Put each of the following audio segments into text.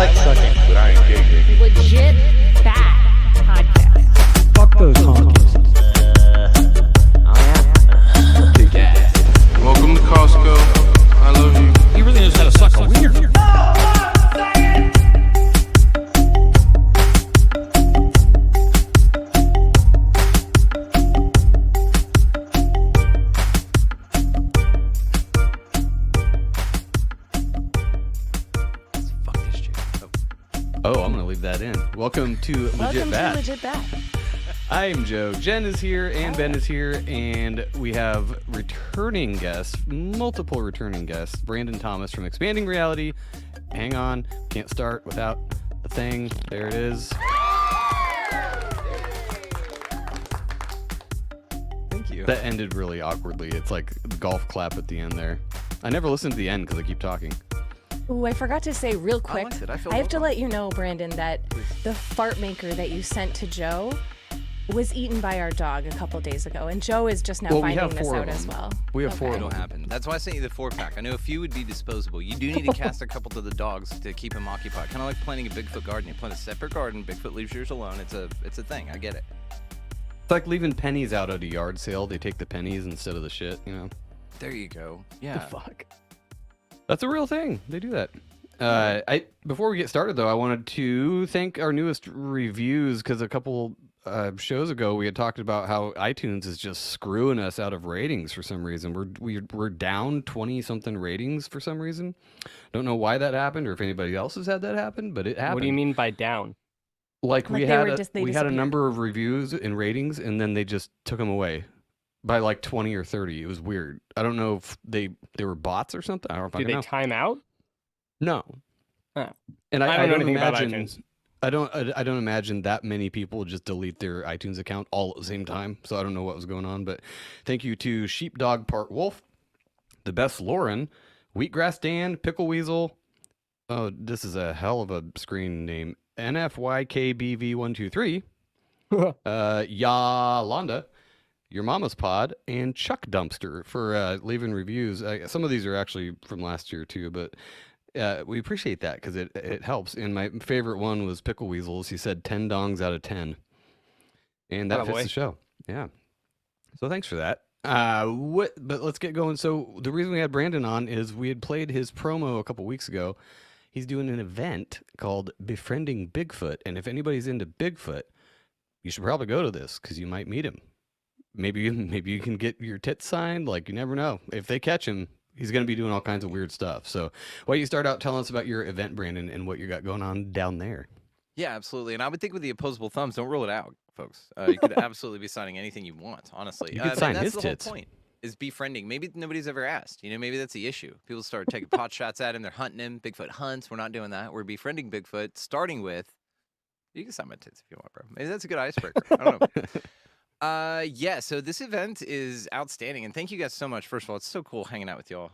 like sucking. But I ain't gay. Legit bad podcast. Fuck those honkies. Welcome to Costco. I love you. He really knows how to suck a wiener. Fuck this chick. Oh, I'm gonna leave that in. Welcome to Legit Bad. Legit bad. I'm Joe. Jen is here and Ben is here, and we have returning guests, multiple returning guests. Brandon Thomas from Expanding Reality. Hang on, can't start without the thing. There it is. Thank you. That ended really awkwardly. It's like the golf clap at the end there. I never listened to the end because I keep talking. Ooh, I forgot to say real quick. liked it. I feel have to welcome. let you know, Brandon, that the fart maker that you sent to Joe was eaten by our dog a couple days ago, and Joe is just now Well, we finding have this four out of as them. well. We have four of Okay. them. It'll happen. That's why I sent you the 4-pack. I know a few would be disposable. You do need to cast a couple to the dogs to keep them occupied. Kind of like planting a Bigfoot garden. You plant a separate garden. Bigfoot leaves yours alone. It's a thing. I get it. It's like leaving pennies out at a yard sale. They take the pennies instead of the shit, you know? There you go. Yeah. Fuck. That's a real thing. They do that. Before we get started, though, I wanted to thank our newest reviews because a couple shows ago we had talked about how iTunes is just screwing us out of ratings for some reason. We're down 20-something ratings for some reason. Don't know why that happened or if anybody else has had that happen, but it happened. What do you mean by down? Like Like we they had were a, just- they we had a disappeared. number of reviews and ratings, and then they just took them away by like 20 or 30. It was weird. I don't know if they were bots or something. I don't Do fucking they know. time out? No. Oh. And I don't know anything about imagine. iTunes. I don't imagine that many people just delete their iTunes account all at the same time. So I don't know what was going on. But thank you to Sheepdog Part Wolf, The Best Lauren, Wheatgrass Dan, Pickle Weasel. Oh, this is a hell of a screen name. NFYKBV123. Yolanda, Your Mama's Pod, and Chuck Dumpster for leaving reviews. Some of these are actually from last year too, but we appreciate that because it helps. And my favorite one was Pickle Weasels. He said 10 dongs out of 10. And that Oh, fits boy. the show. Yeah. So thanks for that. But let's get going. So the reason we had Brandon on is we had played his promo a couple weeks ago. He's doing an event called Befriending Bigfoot. And if anybody's into Bigfoot, you should probably go to this because you might meet him. Maybe you can get your tits signed. Like, you never know. If they catch him, he's going to be doing all kinds of weird stuff. So why don't you start out telling us about your event, Brandon, and what you got going on down there? Yeah, absolutely. And I would think with the opposable thumbs, don't rule it out, folks. You could absolutely be signing anything you want, honestly. You could but sign that's his the tits. Whole point is befriending. Maybe nobody's ever asked. You know, maybe that's the issue. People start taking pot shots at him. They're hunting him. Bigfoot hunts. We're not doing that. We're befriending Bigfoot, starting with, you can sign my tits if you want, bro. Maybe that's a good icebreaker. I don't know. Yeah, so this event is outstanding, and thank you guys so much. First of all, it's so cool hanging out with y'all.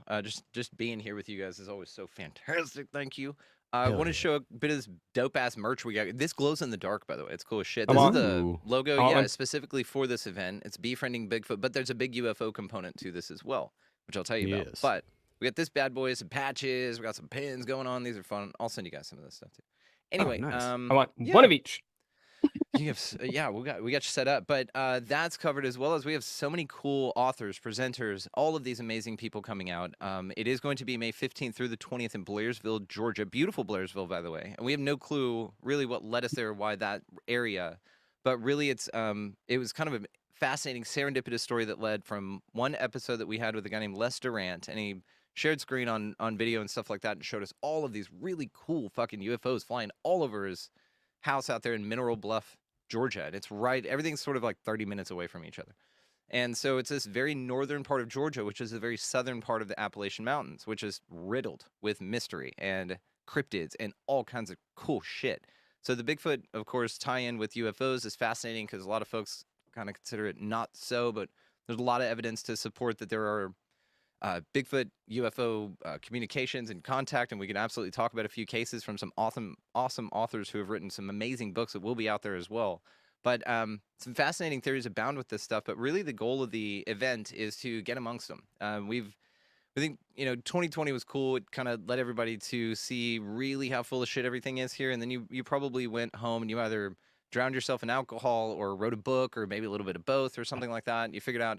Just being here with you guys is always so fantastic. Thank you. I Hell want to yeah. show a bit of this dope ass merch we got. This glows in the dark, by the way. It's cool as shit. Come This on. is the Ooh. logo, Oh, yeah, I'm- specifically for this event. It's befriending Bigfoot, but there's a big UFO component to this as well, which I'll tell you about. Yes. But we got this bad boy, some patches, we got some pins going on. These are fun. I'll send you guys some of this stuff too. Anyway, nice. I want yeah. one of each. You have, yeah, we got you set up, but that's covered as well as we have so many cool authors, presenters, all of these amazing people coming out. It is going to be May 15th through the 20th in Blairsville, Georgia. Beautiful Blairsville, by the way. And we have no clue really what led us there, why that area, but really it was kind of a fascinating serendipitous story that led from one episode that we had with a guy named Les Durant, and he shared screen on video and stuff like that and showed us all of these really cool fucking UFOs flying all over his house out there in Mineral Bluff, Georgia. And it's everything's sort of like 30 minutes away from each other. And so it's this very northern part of Georgia, which is the very southern part of the Appalachian Mountains, which is riddled with mystery and cryptids and all kinds of cool shit. So the Bigfoot, of course, tie-in with UFOs is fascinating because a lot of folks kind of consider it not so, but there's a lot of evidence to support that there are Bigfoot UFO communications and contact, and we can absolutely talk about a few cases from some awesome authors who have written some amazing books that will be out there as well. But some fascinating theories abound with this stuff, but really the goal of the event is to get amongst them. We've I think, 2020 was cool. It kind of led everybody to see really how full of shit everything is here. And then you probably went home and you either drowned yourself in alcohol or wrote a book or maybe a little bit of both or something like that. And you figured out,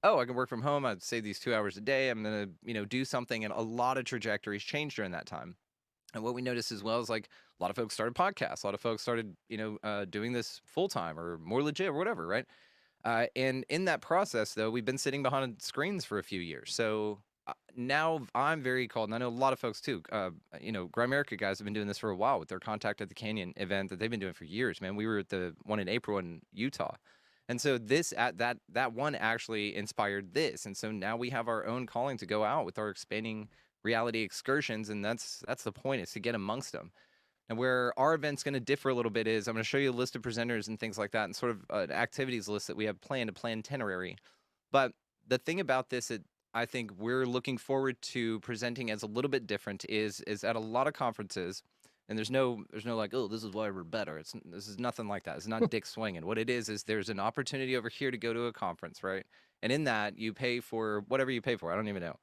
oh, I can work from home. I'd save these 2 hours a day. I'm going to, do something. And a lot of trajectories changed during that time. And what we noticed as well is like a lot of folks started podcasts. A lot of folks started, doing this full time or more legit or whatever, right? And in that process, though, we've been sitting behind screens for a few years. So now I'm very called, and I know a lot of folks too. Grimerica guys have been doing this for a while with their Contact at the Canyon event that they've been doing for years, man. We were at the one in April in Utah. And so that one actually inspired this. And so now we have our own calling to go out with our expanding reality excursions. And that's the point, is to get amongst them. And where our event's going to differ a little bit is I'm going to show you a list of presenters and things like that, and sort of an activities list that we have planned, a planned itinerary. But the thing about this that I think we're looking forward to presenting as a little bit different is at a lot of conferences, and there's no like, oh, this is why we're better. This is nothing like that. It's not dick swinging. What it is there's an opportunity over here to go to a conference, right? And in that, you pay for whatever you pay for. I don't even know.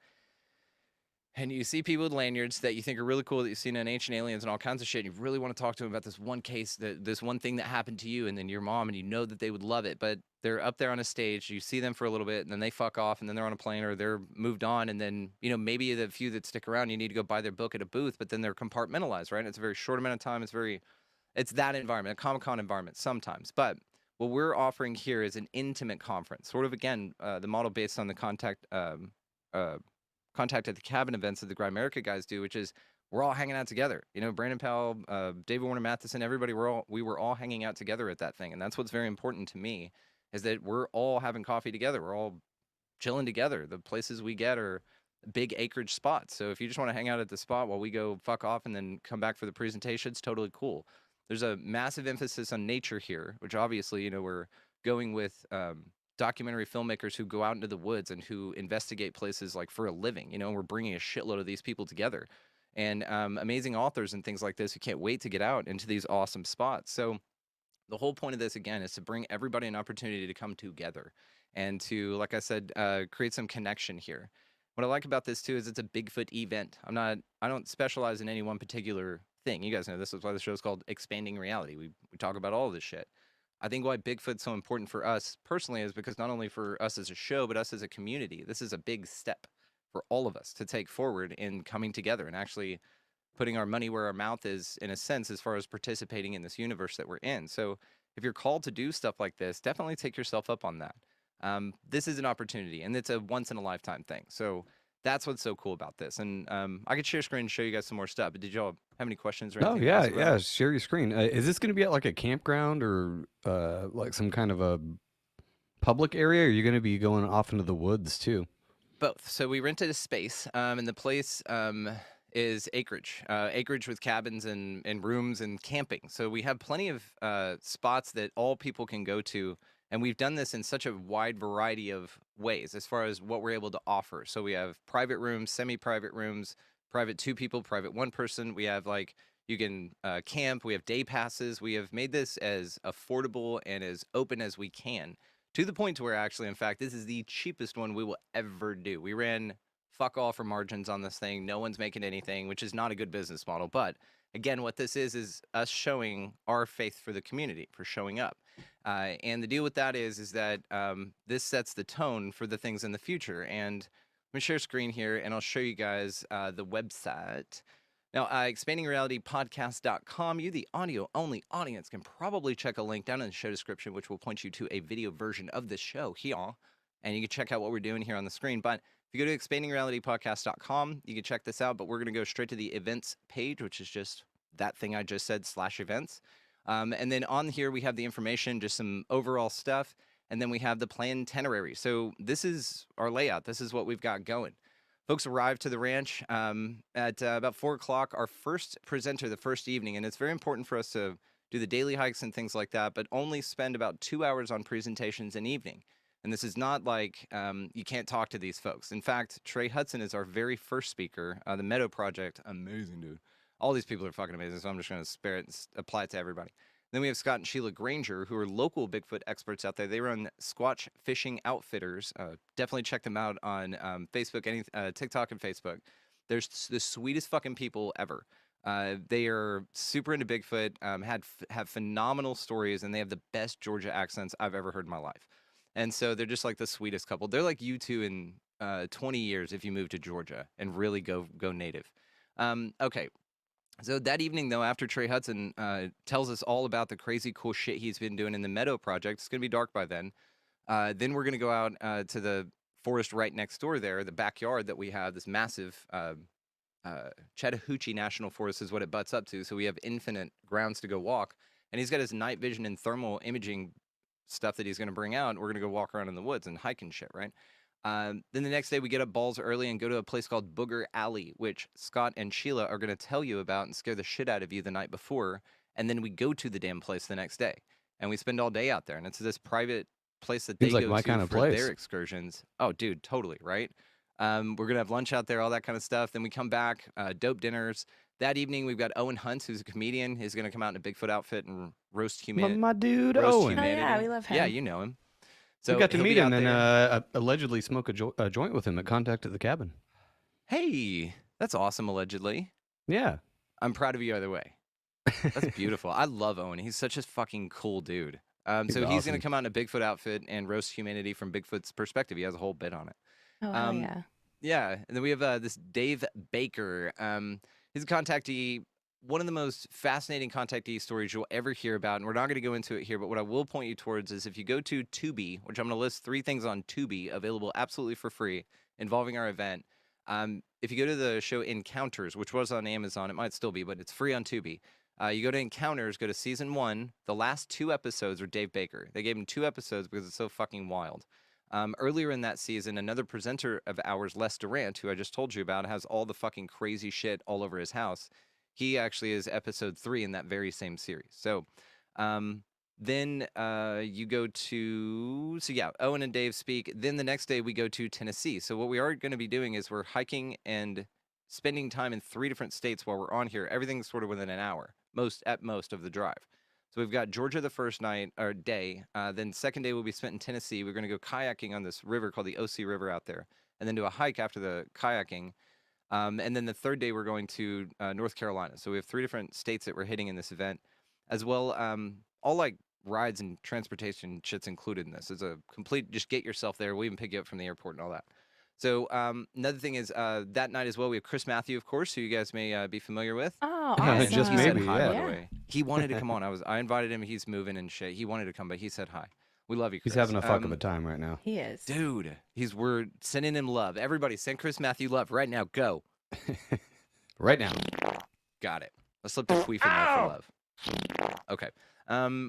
And you see people with lanyards that you think are really cool, that you've seen on Ancient Aliens and all kinds of shit. And you really want to talk to them about this one case, this one thing that happened to you and then your mom, and you know that they would love it. But they're up there on a stage. You see them for a little bit, and then they fuck off, and then they're on a plane or they're moved on. And then, maybe the few that stick around, you need to go buy their book at a booth, but then they're compartmentalized, right? And it's a very short amount of time. It's that environment, a Comic-Con environment sometimes. But what we're offering here is an intimate conference, sort of, again, the model based on the Contact at the Cabin events that the Grimerica guys do, which is we're all hanging out together. Brandon Powell, David Warner Matheson, everybody, we were all hanging out together at that thing. And that's what's very important to me, is that we're all having coffee together. We're all chilling together. The places we get are big acreage spots. So if you just want to hang out at the spot while we go fuck off and then come back for the presentation, it's totally cool. There's a massive emphasis on nature here, which obviously, we're going with documentary filmmakers who go out into the woods and who investigate places like for a living. We're bringing a shitload of these people together, and amazing authors and things like this who can't wait to get out into these awesome spots. So the whole point of this, again, is to bring everybody an opportunity to come together and to, like I said, create some connection here. What I like about this too is it's a Bigfoot event. I don't specialize in any one particular thing. You guys know this is why the show is called Expanding Reality. We talk about all of this shit. I think why Bigfoot's so important for us personally is because not only for us as a show, but us as a community, this is a big step for all of us to take forward in coming together and actually putting our money where our mouth is, in a sense, as far as participating in this universe that we're in. So if you're called to do stuff like this, definitely take yourself up on that. This is an opportunity, and it's a once-in-a-lifetime thing. So that's what's so cool about this. And I could share screen and show you guys some more stuff, but did y'all have any questions or anything? Oh, yeah. Share your screen. Is this going to be at like a campground or like some kind of a public area? Or are you going to be going off into the woods too? Both. So we rented a space, and the place is acreage with cabins and rooms and camping. So we have plenty of spots that all people can go to. And we've done this in such a wide variety of ways as far as what we're able to offer. So we have private rooms, semi-private rooms, private 2 people, private 1 person. We have you can camp. We have day passes. We have made this as affordable and as open as we can, to the point to where actually, in fact, this is the cheapest one we will ever do. We ran fuck all for margins on this thing. No one's making anything, which is not a good business model. But again, what this is us showing our faith for the community, for showing up. And the deal with that is that this sets the tone for the things in the future. And I'm going to share screen here, and I'll show you guys the website. Now, expandingrealitypodcast.com, you, the audio-only audience, can probably check a link down in the show description, which will point you to a video version of this show here. And you can check out what we're doing here on the screen. But if you go to expandingrealitypodcast.com, you can check this out. But we're going to go straight to the events page, which is just that thing I just said, /events. And then on here, we have the information, just some overall stuff. And then we have the planned itinerary. So this is our layout. This is what we've got going. Folks arrived to the ranch at about 4 o'clock, our first presenter the first evening. And it's very important for us to do the daily hikes and things like that, but only spend about 2 hours on presentations an evening. And this is not like you can't talk to these folks. In fact, Trey Hudson is our very first speaker. The Meadow Project, amazing dude. All these people are fucking amazing, so I'm just going to spare it and apply it to everybody. Then we have Scott and Sheila Granger, who are local Bigfoot experts out there. They run Squatch Fishing Outfitters. Definitely check them out on Facebook, TikTok, and Facebook. They're the sweetest fucking people ever. They are super into Bigfoot, have phenomenal stories, and they have the best Georgia accents I've ever heard in my life. And so they're just like the sweetest couple. They're like you two in 20 years if you move to Georgia and really go native. Okay. So that evening, though, after Trey Hudson tells us all about the crazy cool shit he's been doing in the Meadow Project, it's going to be dark by then. Then we're going to go out to the forest right next door there, the backyard that we have, this massive Chattahoochee National Forest is what it butts up to. So we have infinite grounds to go walk. And he's got his night vision and thermal imaging stuff that he's going to bring out. And we're going to go walk around in the woods and hike and shit, right? Then the next day we get up balls early and go to a place called Booger Alley, which Scott and Sheila are going to tell you about and scare the shit out of you the night before. And then we go to the damn place the next day. And we spend all day out there. And it's this private place that they Seems like go my to kind of for place. their excursions. Oh, dude, totally, right? We're going to have lunch out there, all that kind of stuff. Then we come back, dope dinners. That evening, we've got Owen Hunt, who's a comedian. He's going to come out in a Bigfoot outfit and roast humanity. My dude roast Owen. Oh, humanity. yeah, we love him. Yeah, you know him. So we got to he'll meet be him out and there. allegedly smoke a joint with him at Contact at the Cabin. Hey, that's awesome, allegedly. Yeah. I'm proud of you either way. That's beautiful. I love Owen. He's such a fucking cool dude. So he's going awesome. to come out in a Bigfoot outfit and roast humanity from Bigfoot's perspective. He has a whole bit on it. Oh, hell yeah. Yeah, and then we have this Dave Baker. He's a contactee, one of the most fascinating contactee stories you'll ever hear about, and we're not going to go into it here, but what I will point you towards is if you go to Tubi, which I'm going to list 3 things on Tubi available absolutely for free involving our event. If you go to the show Encounters, which was on Amazon, it might still be, but it's free on Tubi. You go to Encounters, go to season 1. The last 2 episodes are Dave Baker. They gave him 2 episodes because it's so fucking wild. Earlier in that season, another presenter of ours, Les Durant, who I just told you about, has all the fucking crazy shit all over his house. He actually is episode 3 in that very same series. So then you go to, Owen and Dave speak. Then the next day we go to Tennessee. So what we are going to be doing is we're hiking and spending time in 3 different states while we're on here. Everything's sort of within an hour, at most of the drive. So we've got Georgia the first night or day. Then second day will be spent in Tennessee. We're going to go kayaking on this river called the OC River out there, and then do a hike after the kayaking. And then the third day we're going to North Carolina. So we have 3 different states that we're hitting in this event, as well. All like rides and transportation shit's included in this. It's a complete. Just get yourself there. We even pick you up from the airport and all that. So another thing is that night as well, we have Chris Matthew, of course, who you guys may be familiar with. Oh, Yeah, awesome. just He said maybe, hi, yeah. by the way. He wanted to come on. I invited him. He's moving and shit. He wanted to come, but he said hi. We love you, Chris. He's having a fuck of a time right now. He is. Dude, we're sending him love. Everybody, send Chris Matthew love right now. Go. Right now. Got it. Let's slip the tweet in there for love. Okay.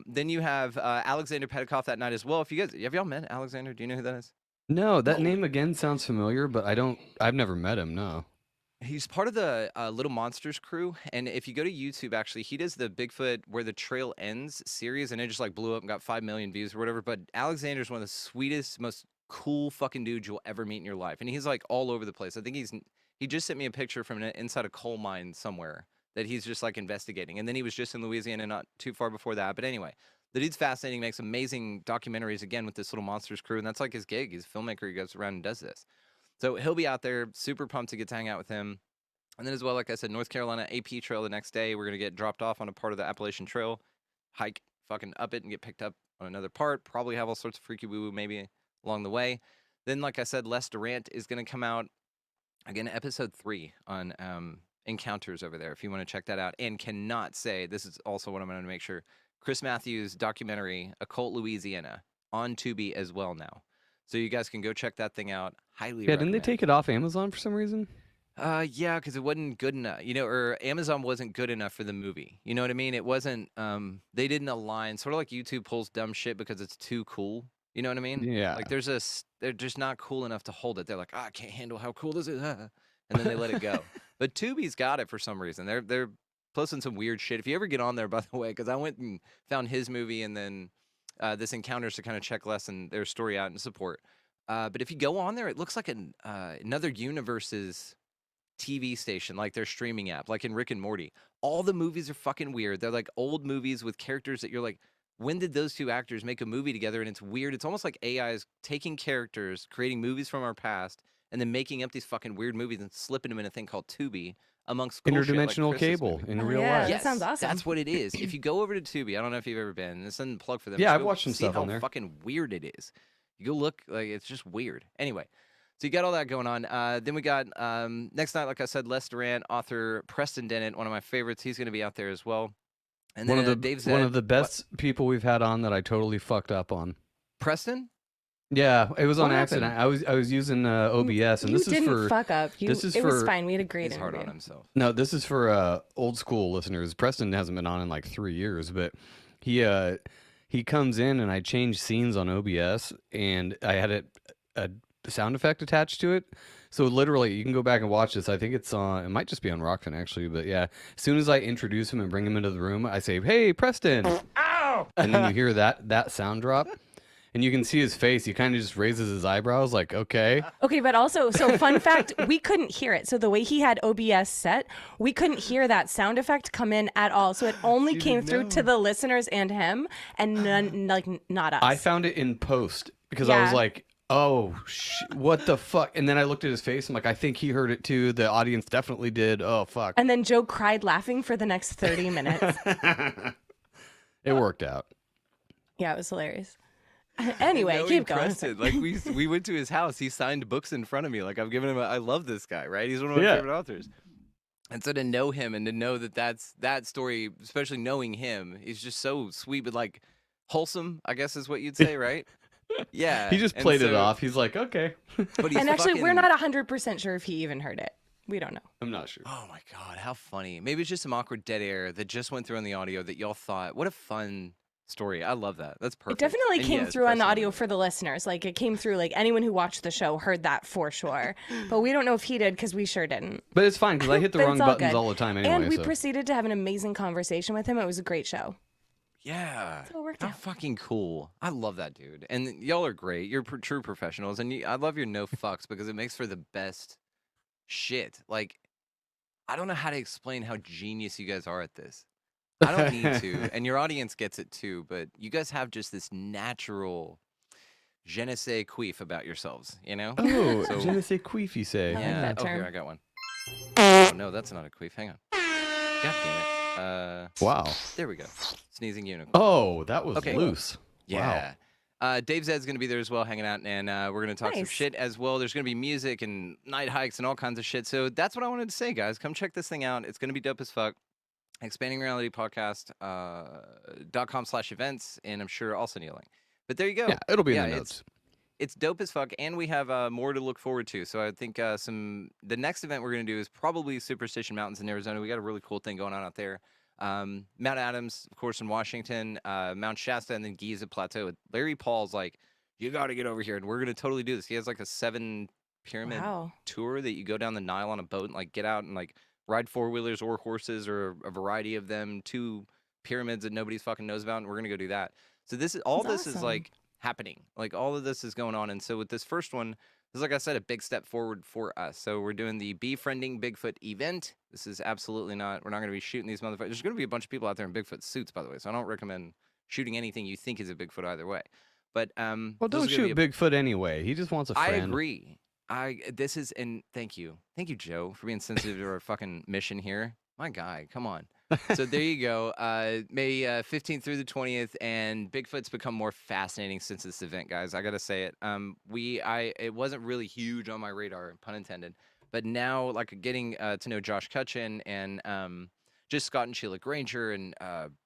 Then you have Alexander Petikoff that night as well. If you guys have y'all met Alexander? Do you know who that is? No, that name again sounds familiar, but I've never met him, no. He's part of the Little Monsters crew, and if you go to YouTube, actually, he does the Bigfoot Where the Trail Ends series, and it just like blew up and got 5 million views or whatever. But Alexander's one of the sweetest, most cool fucking dudes you'll ever meet in your life, and he's like all over the place. I think he just sent me a picture from inside a coal mine somewhere that he's just like investigating, and then he was just in Louisiana not too far before that. But anyway, the dude's fascinating, makes amazing documentaries again with this Little Monsters crew, and that's like his gig. He's a filmmaker. He goes around and does this. So he'll be out there, super pumped to get to hang out with him. And then as well, like I said, North Carolina AP Trail the next day. We're going to get dropped off on a part of the Appalachian Trail, hike fucking up it and get picked up on another part. Probably have all sorts of freaky woo-woo maybe along the way. Then, like I said, Les Durant is going to come out, again, episode 3 on Encounters over there, if you want to check that out. And cannot say, this is also what I'm going to make sure, Chris Matthews' documentary, Occult Louisiana, on Tubi as well now. So you guys can go check that thing out. Highly Yeah, didn't they recommend. take it off Amazon for some reason? Yeah, because it wasn't good enough, or Amazon wasn't good enough for the movie. You know what I mean? It wasn't, they didn't align, sort of like YouTube pulls dumb shit because it's too cool. You know what I mean? Yeah. Like they're just not cool enough to hold it. They're like, I can't handle how cool this is. And then they let it go. But Tubi's got it for some reason. They're posting some weird shit. If you ever get on there, by the way, because I went and found his movie and then this Encounters to kind of check Les and their story out and support. But if you go on there, it looks like another universe's TV station, like their streaming app, like in Rick and Morty. All the movies are fucking weird. They're like old movies with characters that you're like, when did those two actors make a movie together? And it's weird. It's almost like AI is taking characters, creating movies from our past, and then making up these fucking weird movies and slipping them in a thing called Tubi amongst cool shit like Interdimensional Chris's cable movie. in Oh, real yeah. life. That sounds awesome. That's what it is. If you go over to Tubi, I don't know if you've ever been. This isn't a plug for them. Yeah, just I've go watched some see stuff how on there. fucking weird it is. You go look, like it's just weird. Anyway, so you got all that going on. Then we got next night, like I said, Les Durant, author Preston Dennett, one of my favorites. He's going to be out there as well. And One then of the Dave one Zed- of the best people we've had on that I totally fucked up on. Preston. Yeah, it was on What accident. I was using OBS, and you this is didn't for fuck up. this is it was for- fine. We had a great He's hard interview. on himself. no, this is for old school listeners. Preston hasn't been on in like 3 years, but he comes in and I change scenes on OBS, and I had a sound effect attached to it. So literally, you can go back and watch this. I think it's on. It might just be on Rokfin actually, but yeah. As soon as I introduce him and bring him into the room, I say, "Hey, Preston!" Ow! And then you hear that sound drop, and you can see his face. He kind of just raises his eyebrows, like, "Okay." Okay, but also, so fun fact, we couldn't hear it. So the way he had OBS set, we couldn't hear that sound effect come in at all. So it only You came didn't through know. to the listeners and him, and none, like not us. I found it in post because I was Yeah. like, "Oh, what the fuck?" And then I looked at his face. I'm like, "I think he heard it too. The audience definitely did. Oh fuck." And then Joe cried laughing for the next 30 minutes. It worked out. Yeah, it was hilarious. Anyway, keep going. Preston, like we went to his house. He signed books in front of me. Like I've given him. I love this guy. Right? He's one of my Yeah. favorite authors. And so to know him and to know that's that story, especially knowing him, he's just so sweet, but like wholesome, I guess is what you'd say, right? Yeah. He just and played it so- off. He's like, "Okay." But he's And actually, we're fucking- not 100% sure if he even heard it. We don't know. I'm not sure. Oh my god, how funny! Maybe it's just some awkward dead air that just went through on the audio that y'all thought. What a fun story! I love that. That's perfect. It definitely And came yes, through on the Preston audio Dennett. for the listeners. Like it came through, like anyone who watched the show heard that for sure. But we don't know if he did because we sure didn't. But it's fine because I hit the But wrong it's all buttons good. all the time anyway. And we so. proceeded to have an amazing conversation with him. It was a great show. Yeah. So it worked How out. fucking cool. I love that dude. And y'all are great. You're true professionals. And I love your no fucks because it makes for the best shit. Like, I don't know how to explain how genius you guys are at this. I don't need to. And your audience gets it too. But you guys have just this natural je ne sais queef about yourselves, you know? Oh, So- je ne sais queef, you say. I like Yeah. that Oh, here, term. I got one. Oh, no, that's not a queef. Hang on. God damn it. Wow. There we go. Sneezing unicorn. Oh, that was Okay. loose. Yeah. Dave Zed's going to be there as well, hanging out, and we're going to talk some Nice. shit as well. There's going to be music and night hikes and all kinds of shit. So that's what I wanted to say, guys. Come check this thing out. It's going to be dope as fuck. Expanding Reality Podcast .com/events, and I'm sure also kneeling. But there you go. Yeah, it'll be Yeah, in the it's- notes. It's dope as fuck, and we have more to look forward to. So I think the next event we're going to do is probably Superstition Mountains in Arizona. We got a really cool thing going on out there. Mount Adams, of course, in Washington, Mount Shasta, and then Giza Plateau. Larry Paul's like, you got to get over here, and we're going to totally do this. He has like a 7-pyramid Wow. tour that you go down the Nile on a boat and like get out and like ride 4-wheelers or horses or a variety of them, 2 pyramids that nobody's fucking knows about, and we're going to go do that. So this is all That's this is awesome. like happening. Like all of this is going on. And so with this first one, this is, like I said, a big step forward for us. So we're doing the Befriending Bigfoot event. This is absolutely not, we're not going to be shooting these motherfuckers. There's going to be a bunch of people out there in Bigfoot suits, by the way. So I don't recommend shooting anything you think is a Bigfoot either way. But Well, this don't is gonna shoot be Bigfoot anyway. He just wants a I friend. agree. This is, and thank you, Joe, for being sensitive to our fucking mission here. My guy, come on. So there you go. May 15th through the 20th, and Bigfoot's become more fascinating since this event, guys. I gotta say it. It wasn't really huge on my radar, pun intended. But now, like getting to know Josh Cutchin and just Scott and Sheila Granger and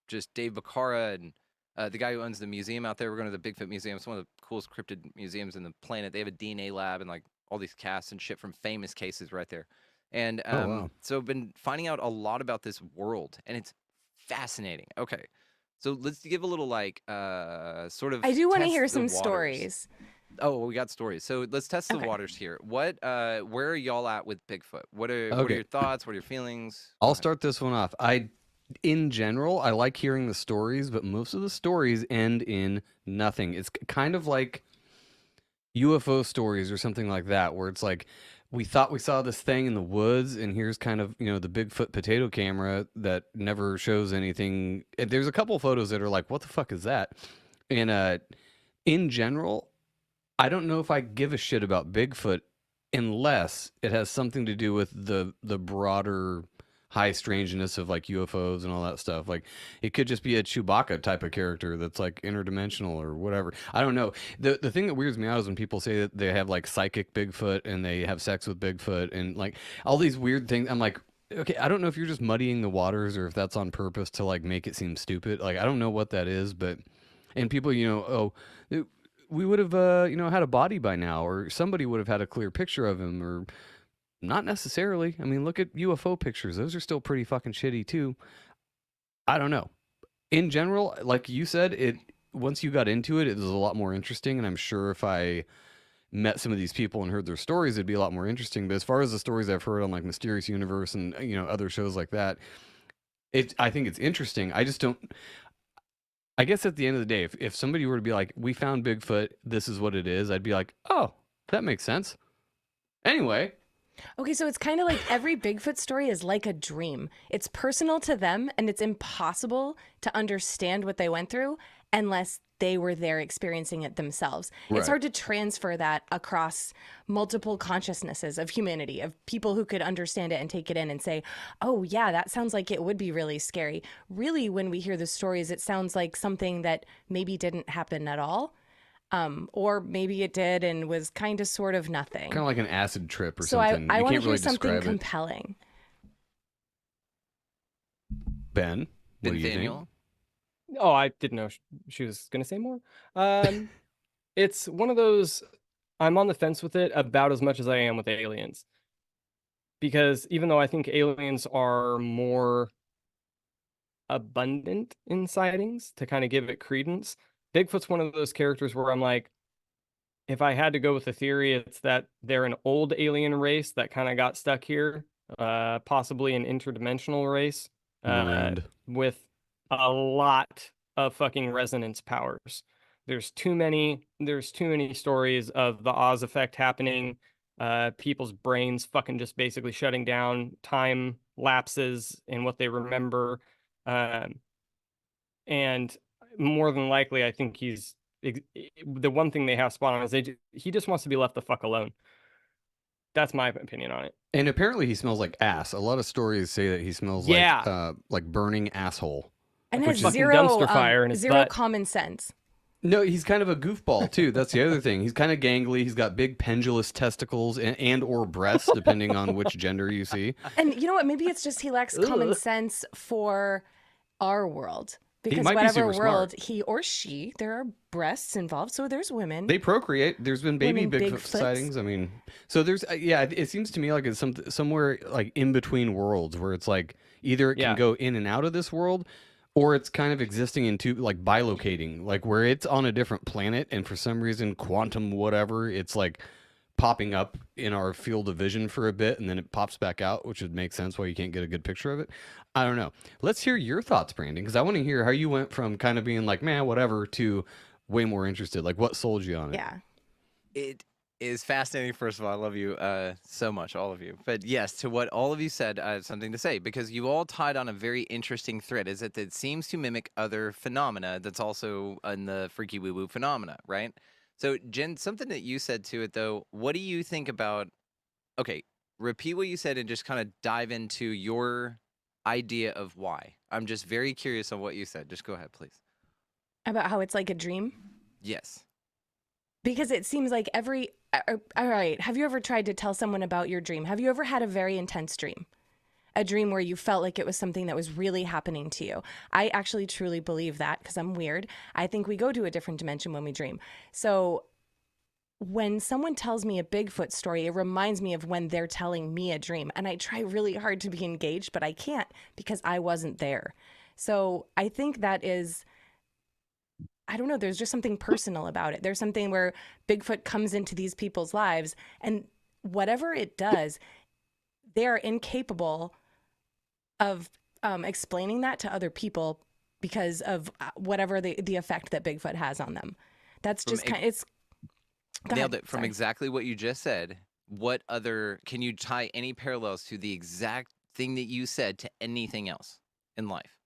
just Dave Bacara and the guy who owns the museum out there. We're going to the Bigfoot Museum. It's one of the coolest cryptid museums in the planet. They have a DNA lab and like all these casts and shit from famous cases right there. And wow. so I've been finding out a lot about this world, and it's fascinating. Okay, so let's give a little like sort of. I do want to test hear the some waters. stories. Oh, we got stories. So let's test the Okay. waters here. What where are y'all at with Bigfoot? What are Okay. your thoughts? What are your feelings? Go I'll ahead. start this one off. In general, I like hearing the stories, but most of the stories end in nothing. It's kind of like UFO stories or something like that, where it's like we thought we saw this thing in the woods, and here's kind of, the Bigfoot potato camera that never shows anything. And there's a couple photos that are like, what the fuck is that? And in general, I don't know if I give a shit about Bigfoot unless it has something to do with the broader high strangeness of like UFOs and all that stuff. Like it could just be a Chewbacca type of character that's like interdimensional or whatever. I don't know. The thing that weirds me out is when people say that they have like psychic Bigfoot and they have sex with Bigfoot and like all these weird things. I'm like, okay, I don't know if you're just muddying the waters or if that's on purpose to like make it seem stupid. Like I don't know what that is, but and people, we would have had a body by now, or somebody would have had a clear picture of him, or not necessarily. I mean, look at UFO pictures. Those are still pretty fucking shitty too. I don't know. In general, like you said, once you got into it, it was a lot more interesting. And I'm sure if I met some of these people and heard their stories, it'd be a lot more interesting. But as far as the stories I've heard on like Mysterious Universe and other shows like that, I think it's interesting. I just don't. I guess at the end of the day, if somebody were to be like, we found Bigfoot, this is what it is, I'd be like, oh, that makes sense. Anyway. Okay, so it's kind of like every Bigfoot story is like a dream. It's personal to them, and it's impossible to understand what they went through unless they were there experiencing it themselves. Right. It's hard to transfer that across multiple consciousnesses of humanity, of people who could understand it and take it in and say, oh, yeah, that sounds like it would be really scary. Really, when we hear the stories, it sounds like something that maybe didn't happen at all. Or maybe it did and was kind of sort of nothing. Kind of like an acid trip or so something. I You want to can't hear really something describe it. compelling. Ben, what do you think? Nathaniel? Oh, I didn't know she was going to say more. It's one of those, I'm on the fence with it about as much as I am with aliens. Because even though I think aliens are more abundant in sightings to kind of give it credence, Bigfoot's one of those characters where I'm like, if I had to go with the theory, it's that they're an old alien race that kind of got stuck here, possibly an interdimensional race, Marooned. with a lot of fucking resonance powers. There's too many stories of the Oz effect happening, people's brains fucking just basically shutting down, time lapses in what they remember, and more than likely, I think the one thing they have spot on is he just wants to be left the fuck alone. That's my opinion on it. And apparently he smells like ass. A lot of stories say that he smells like burning asshole. And Which has fucking zero, dumpster fire in his zero butt. common sense. No, he's kind of a goofball too. That's the other thing. He's kind of gangly. He's got big pendulous testicles and or breasts, depending on which gender you see. And you know what? Maybe it's just he lacks common sense for our world. Because might be whatever super world smart. he or she, there are breasts involved, so there's women. They procreate. There's been baby Women Bigfoot Bigfoots. sightings. I mean, so there's it seems to me like it's somewhere like in between worlds where it's like either it can go in and out of this world, or it's kind of existing in two, like bilocating, like where it's on a different planet and for some reason quantum whatever, it's like popping up in our field of vision for a bit and then it pops back out, which would make sense why you can't get a good picture of it. I don't know. Let's hear your thoughts, Brandon, because I want to hear how you went from kind of being like, man, whatever, to way more interested. Like, what sold you on it? Yeah. It is fascinating. First of all, I love you so much, all of you. But yes, to what all of you said, I have something to say, because you all tied on a very interesting thread, is that it seems to mimic other phenomena that's also in the freaky woo-woo phenomena, right? So, Jen, something that you said to it, though, what do you think about, okay, repeat what you said and just kind of dive into your idea of why. I'm just very curious on what you said. Just go ahead, please. About how it's like a dream? Yes. Because it seems like all right, have you ever tried to tell someone about your dream? Have you ever had a very intense dream? A dream where you felt like it was something that was really happening to you? I actually truly believe that because I'm weird. I think we go to a different dimension when we dream. So when someone tells me a Bigfoot story, it reminds me of when they're telling me a dream. And I try really hard to be engaged, but I can't because I wasn't there. So I think that is, I don't know, there's just something personal about it. There's something where Bigfoot comes into these people's lives and whatever it does, they are incapable of explaining that to other people because of whatever the effect that Bigfoot has on them. That's just kind of, it's... Nailed it. From exactly what you just said, what other, can you tie any parallels to the exact thing that you said to anything else in life?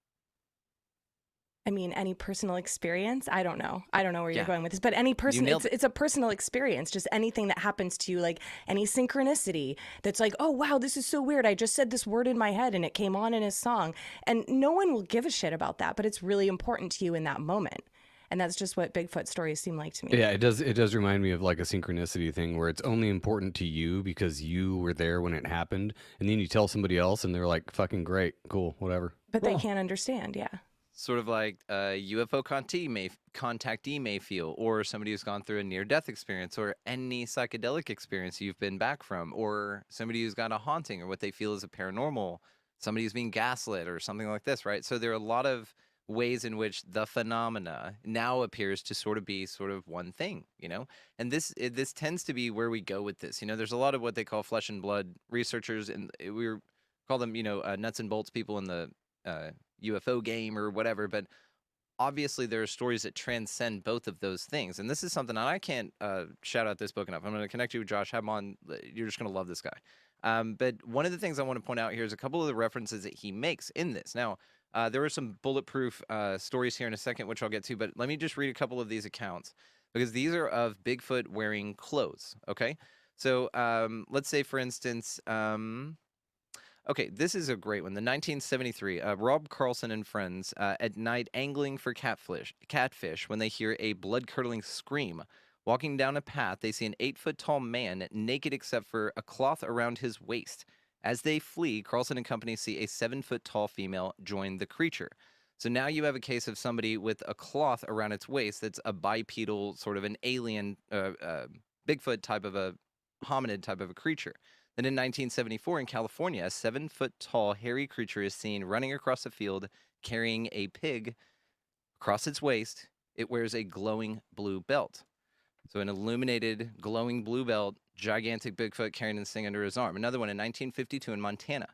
I mean, any personal experience? I don't know. I don't know where you're Yeah, going with this, but any you person, nailed it. it's a personal experience. Just anything that happens to you, like any synchronicity that's like, oh, wow, this is so weird. I just said this word in my head and it came on in a song. And no one will give a shit about that, but it's really important to you in that moment. And that's just what Bigfoot stories seem like to me. Yeah, it does. It does remind me of like a synchronicity thing where it's only important to you because you were there when it happened, and then you tell somebody else, and they're like, "Fucking great, cool, whatever." But they can't understand. Yeah. Sort of like a UFO contactee may feel, or somebody who's gone through a near-death experience, or any psychedelic experience you've been back from, or somebody who's got a haunting, or what they feel is a paranormal, somebody who's being gaslit, or something like this, right? So there are a lot of ways in which the phenomena now appears to sort of be sort of one thing, you know? And this tends to be where we go with this. You know, there's a lot of what they call flesh and blood researchers, and call them, nuts and bolts people in the UFO game or whatever, but obviously there are stories that transcend both of those things. And this is something, and I can't shout out this book enough. I'm going to connect you with Josh, have him on. You're just going to love this guy. But one of the things I want to point out here is a couple of the references that he makes in this. Now, there are some bulletproof stories here in a second, which I'll get to, but let me just read a couple of these accounts because these are of Bigfoot wearing clothes, okay? So let's say, for instance, okay, this is a great one. The 1973, Rob Carlson and friends at night angling for catfish when they hear a blood-curdling scream. Walking down a path, they see an 8-foot-tall man, naked except for a cloth around his waist. As they flee, Carlson and company see a 7-foot-tall female join the creature. So now you have a case of somebody with a cloth around its waist that's a bipedal, sort of an alien, Bigfoot type of a hominid type of a creature. Then in 1974 in California, a 7-foot-tall hairy creature is seen running across a field carrying a pig across its waist. It wears a glowing blue belt. So an illuminated, glowing blue belt, gigantic Bigfoot carrying this thing under his arm. Another one in 1952 in Montana.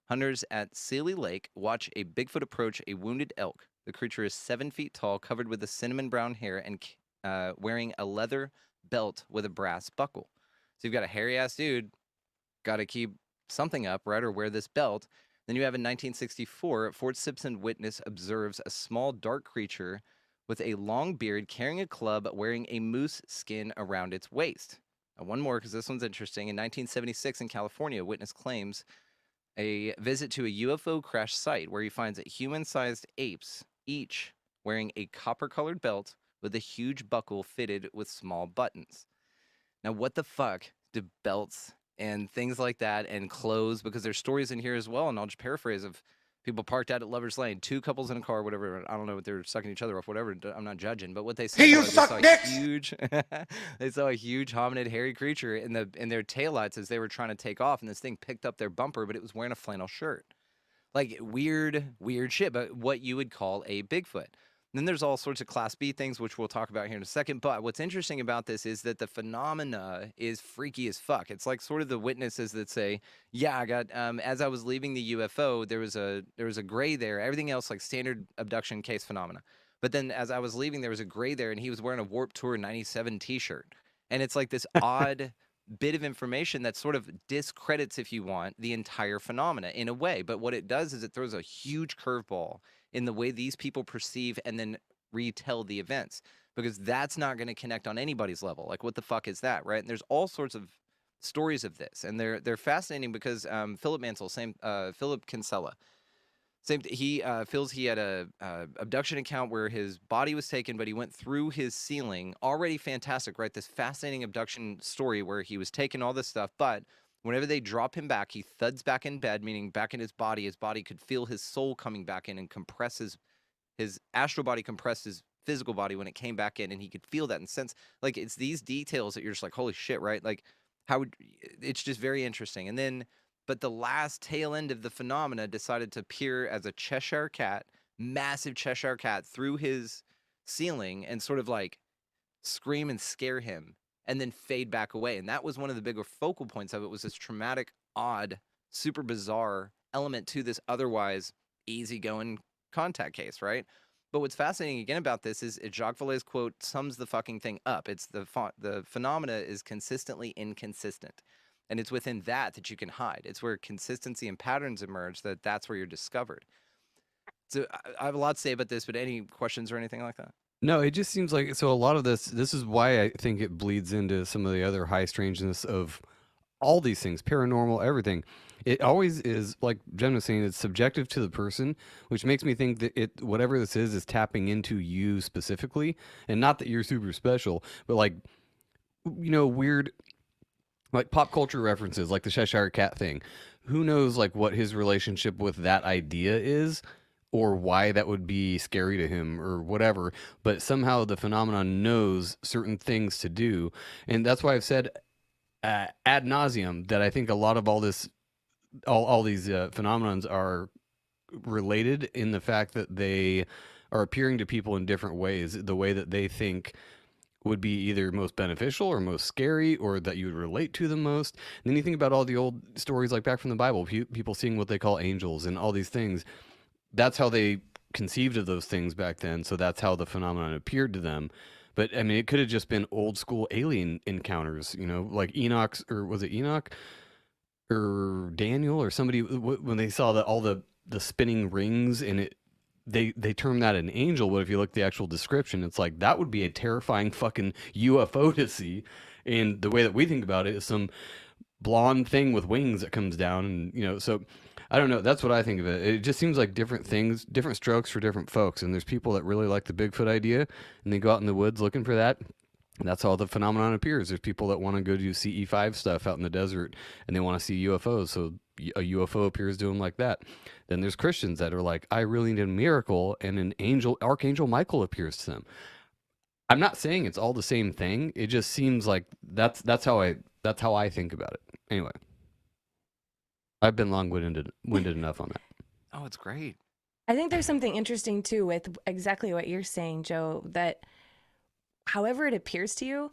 Hunters at Sealy Lake watch a Bigfoot approach a wounded elk. The creature is 7 feet tall, covered with a cinnamon brown hair, and wearing a leather belt with a brass buckle. So you've got a hairy-ass dude, got to keep something up, right, or wear this belt. Then you have in 1964, Fort Simpson witness observes a small dark creature with a long beard carrying a club wearing a moose skin around its waist. Now, one more, because this one's interesting. In 1976 in California, a witness claims a visit to a UFO crash site where he finds human-sized apes, each wearing a copper-colored belt with a huge buckle fitted with small buttons. Now, what the fuck do belts and things like that and clothes, because there's stories in here as well, and I'll just paraphrase, of people parked out at Lover's Lane, 2 couples in a car, whatever. I don't know what they're sucking each other off, whatever. I'm not judging, but what they said was they saw a huge, they saw a huge hominid hairy creature in their taillights as they were trying to take off, and this thing picked up their bumper, but it was wearing a flannel shirt. Like weird shit, but what you would call a Bigfoot. And then there's all sorts of Class B things, which we'll talk about here in a second. But what's interesting about this is that the phenomena is freaky as fuck. It's like sort of the witnesses that say, yeah, I got, as I was leaving the UFO, there was a gray there. Everything else like standard abduction case phenomena. But then as I was leaving, there was a gray there, and he was wearing a Warped Tour 97 t-shirt. And it's like this odd bit of information that sort of discredits, if you want, the entire phenomena in a way. But what it does is it throws a huge curveball in the way these people perceive and then retell the events, because that's not going to connect on anybody's level. Like, what the fuck is that, right? And there's all sorts of stories of this, and they're fascinating because Philip Mansell, Philip Kinsella, he feels he had a abduction account where his body was taken, but he went through his ceiling. Already fantastic, right? This fascinating abduction story where he was taking all this stuff, but whenever they drop him back, he thuds back in bed, meaning back in his body. His body could feel his soul coming back in and compresses his astral body, compressed his physical body when it came back in, and he could feel that and sense. Like, it's these details that you're just like, holy shit, right? Like, it's just very interesting. And then, but the last tail end of the phenomena decided to appear as a Cheshire cat, massive Cheshire cat, through his ceiling and sort of like scream and scare him, and then fade back away. And that was one of the bigger focal points of it, was this traumatic, odd, super bizarre element to this otherwise easygoing contact case, right? But what's fascinating again about this is Jacques Vallée's quote sums the fucking thing up. It's the phenomena is consistently inconsistent. And it's within that you can hide. It's where consistency and patterns emerge, that's where you're discovered. So I have a lot to say about this, but any questions or anything like that? No, it just seems like so a lot of this is why I think it bleeds into some of the other high strangeness of all these things, paranormal, everything. It always is, like Jen was saying, it's subjective to the person, which makes me think that whatever this is tapping into you specifically, and not that you're super special, but like, weird, like pop culture references, like the Cheshire Cat thing. Who knows, like what his relationship with that idea is, or why that would be scary to him, or whatever. But somehow the phenomenon knows certain things to do, and that's why I've said ad nauseum that I think a lot of all these phenomenons are related in the fact that they are appearing to people in different ways, the way that they think would be either most beneficial or most scary, or that you would relate to the most. And then you think about all the old stories like back from the Bible, people seeing what they call angels and all these things. That's how they conceived of those things back then, so that's how the phenomenon appeared to them. But I mean, it could have just been old school alien encounters, like Enoch's, or was it Enoch or Daniel or somebody, when they saw all the spinning rings, and they term that an angel. But if you look at the actual description, it's like that would be a terrifying fucking UFO to see. And the way that we think about it is some blonde thing with wings that comes down, and so I don't know. That's what I think of it. It just seems like different things, different strokes for different folks. And there's people that really like the Bigfoot idea, and they go out in the woods looking for that. And that's how the phenomenon appears. There's people that want to go do CE5 stuff out in the desert, and they want to see UFOs. So a UFO appears to them like that. Then there's Christians that are like, I really need a miracle, and an Archangel Michael appears to them. I'm not saying it's all the same thing. It just seems like that's how I think about it. Anyway. I've been long-winded enough on that. Oh, it's great. I think there's something interesting too with exactly what you're saying, Joe, that however it appears to you,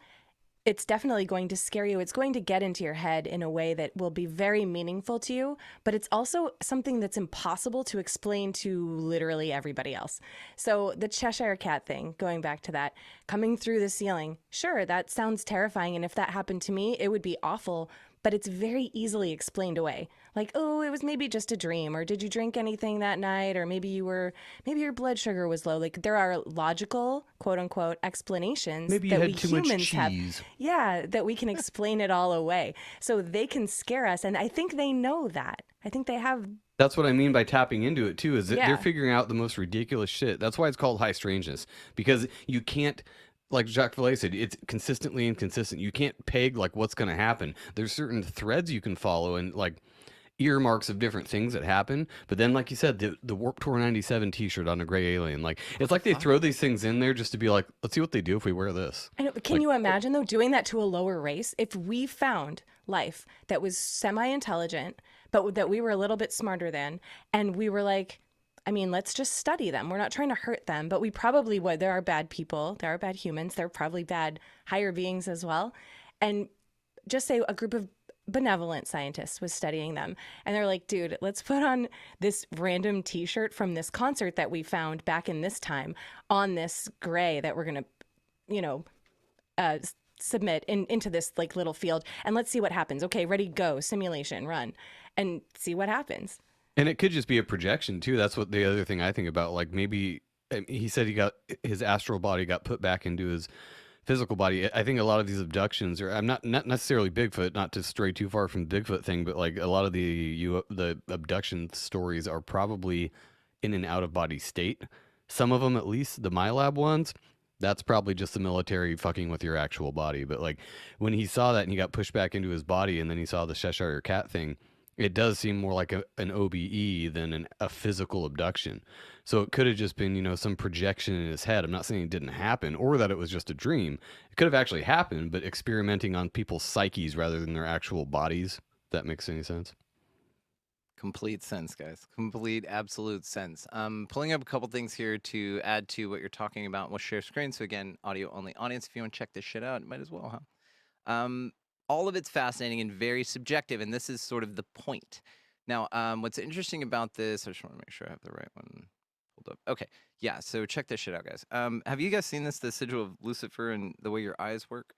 it's definitely going to scare you. It's going to get into your head in a way that will be very meaningful to you, but it's also something that's impossible to explain to literally everybody else. So the Cheshire Cat thing, going back to that, coming through the ceiling, sure, that sounds terrifying. And if that happened to me, it would be awful, but it's very easily explained away. Like, oh, it was maybe just a dream, or did you drink anything that night, or maybe your blood sugar was low. Like, there are logical, quote unquote, explanations maybe that you we had too humans much have. cheese. Yeah, that we can explain it all away. So they can scare us, and I think they know that. I think they have. That's what I mean by tapping into it too, is that Yeah. they're figuring out the most ridiculous shit. That's why it's called high strangeness, because you can't, like Jacques Vallée said, it's consistently inconsistent. You can't peg like what's going to happen. There's certain threads you can follow, and like earmarks of different things that happen. But then, like you said, the Warped Tour 97 t-shirt on a gray alien, like it's like they throw these things in there just to be like, let's see what they do if we wear this. I know, but can you imagine though doing that to a lower race? If we found life that was semi-intelligent, but that we were a little bit smarter than, and we were like, I mean, let's just study them. We're not trying to hurt them, but we probably would. There are bad people. There are bad humans. There are probably bad higher beings as well. And just say a group of benevolent scientists was studying them, and they're like, dude, let's put on this random t-shirt from this concert that we found back in this time on this gray that we're going to, submit into this like little field, and let's see what happens. Okay, ready, go, simulation, run, and see what happens. And it could just be a projection too. That's what the other thing I think about. Like maybe he said his astral body got put back into his physical body. I think a lot of these abductions, or I'm not necessarily Bigfoot, not to stray too far from the Bigfoot thing, but like a lot of the abduction stories are probably in an out of body state. Some of them, at least the MyLab ones, that's probably just the military fucking with your actual body. But like when he saw that and he got pushed back into his body, and then he saw the Cheshire Cat thing, it does seem more like an OBE than a physical abduction. So it could have just been, some projection in his head. I'm not saying it didn't happen or that it was just a dream. It could have actually happened, but experimenting on people's psyches rather than their actual bodies. If that makes any sense. Complete sense, guys. Complete, absolute sense. Pulling up a couple things here to add to what you're talking about. We'll share screen. So again, audio only audience. If you want to check this shit out, you might as well, huh? All of it's fascinating and very subjective, and this is sort of the point. Now, what's interesting about this, I just want to make sure I have the right one pulled up. Okay, yeah, so check this shit out, guys. Have you guys seen the sigil of Lucifer and the way your eyes work?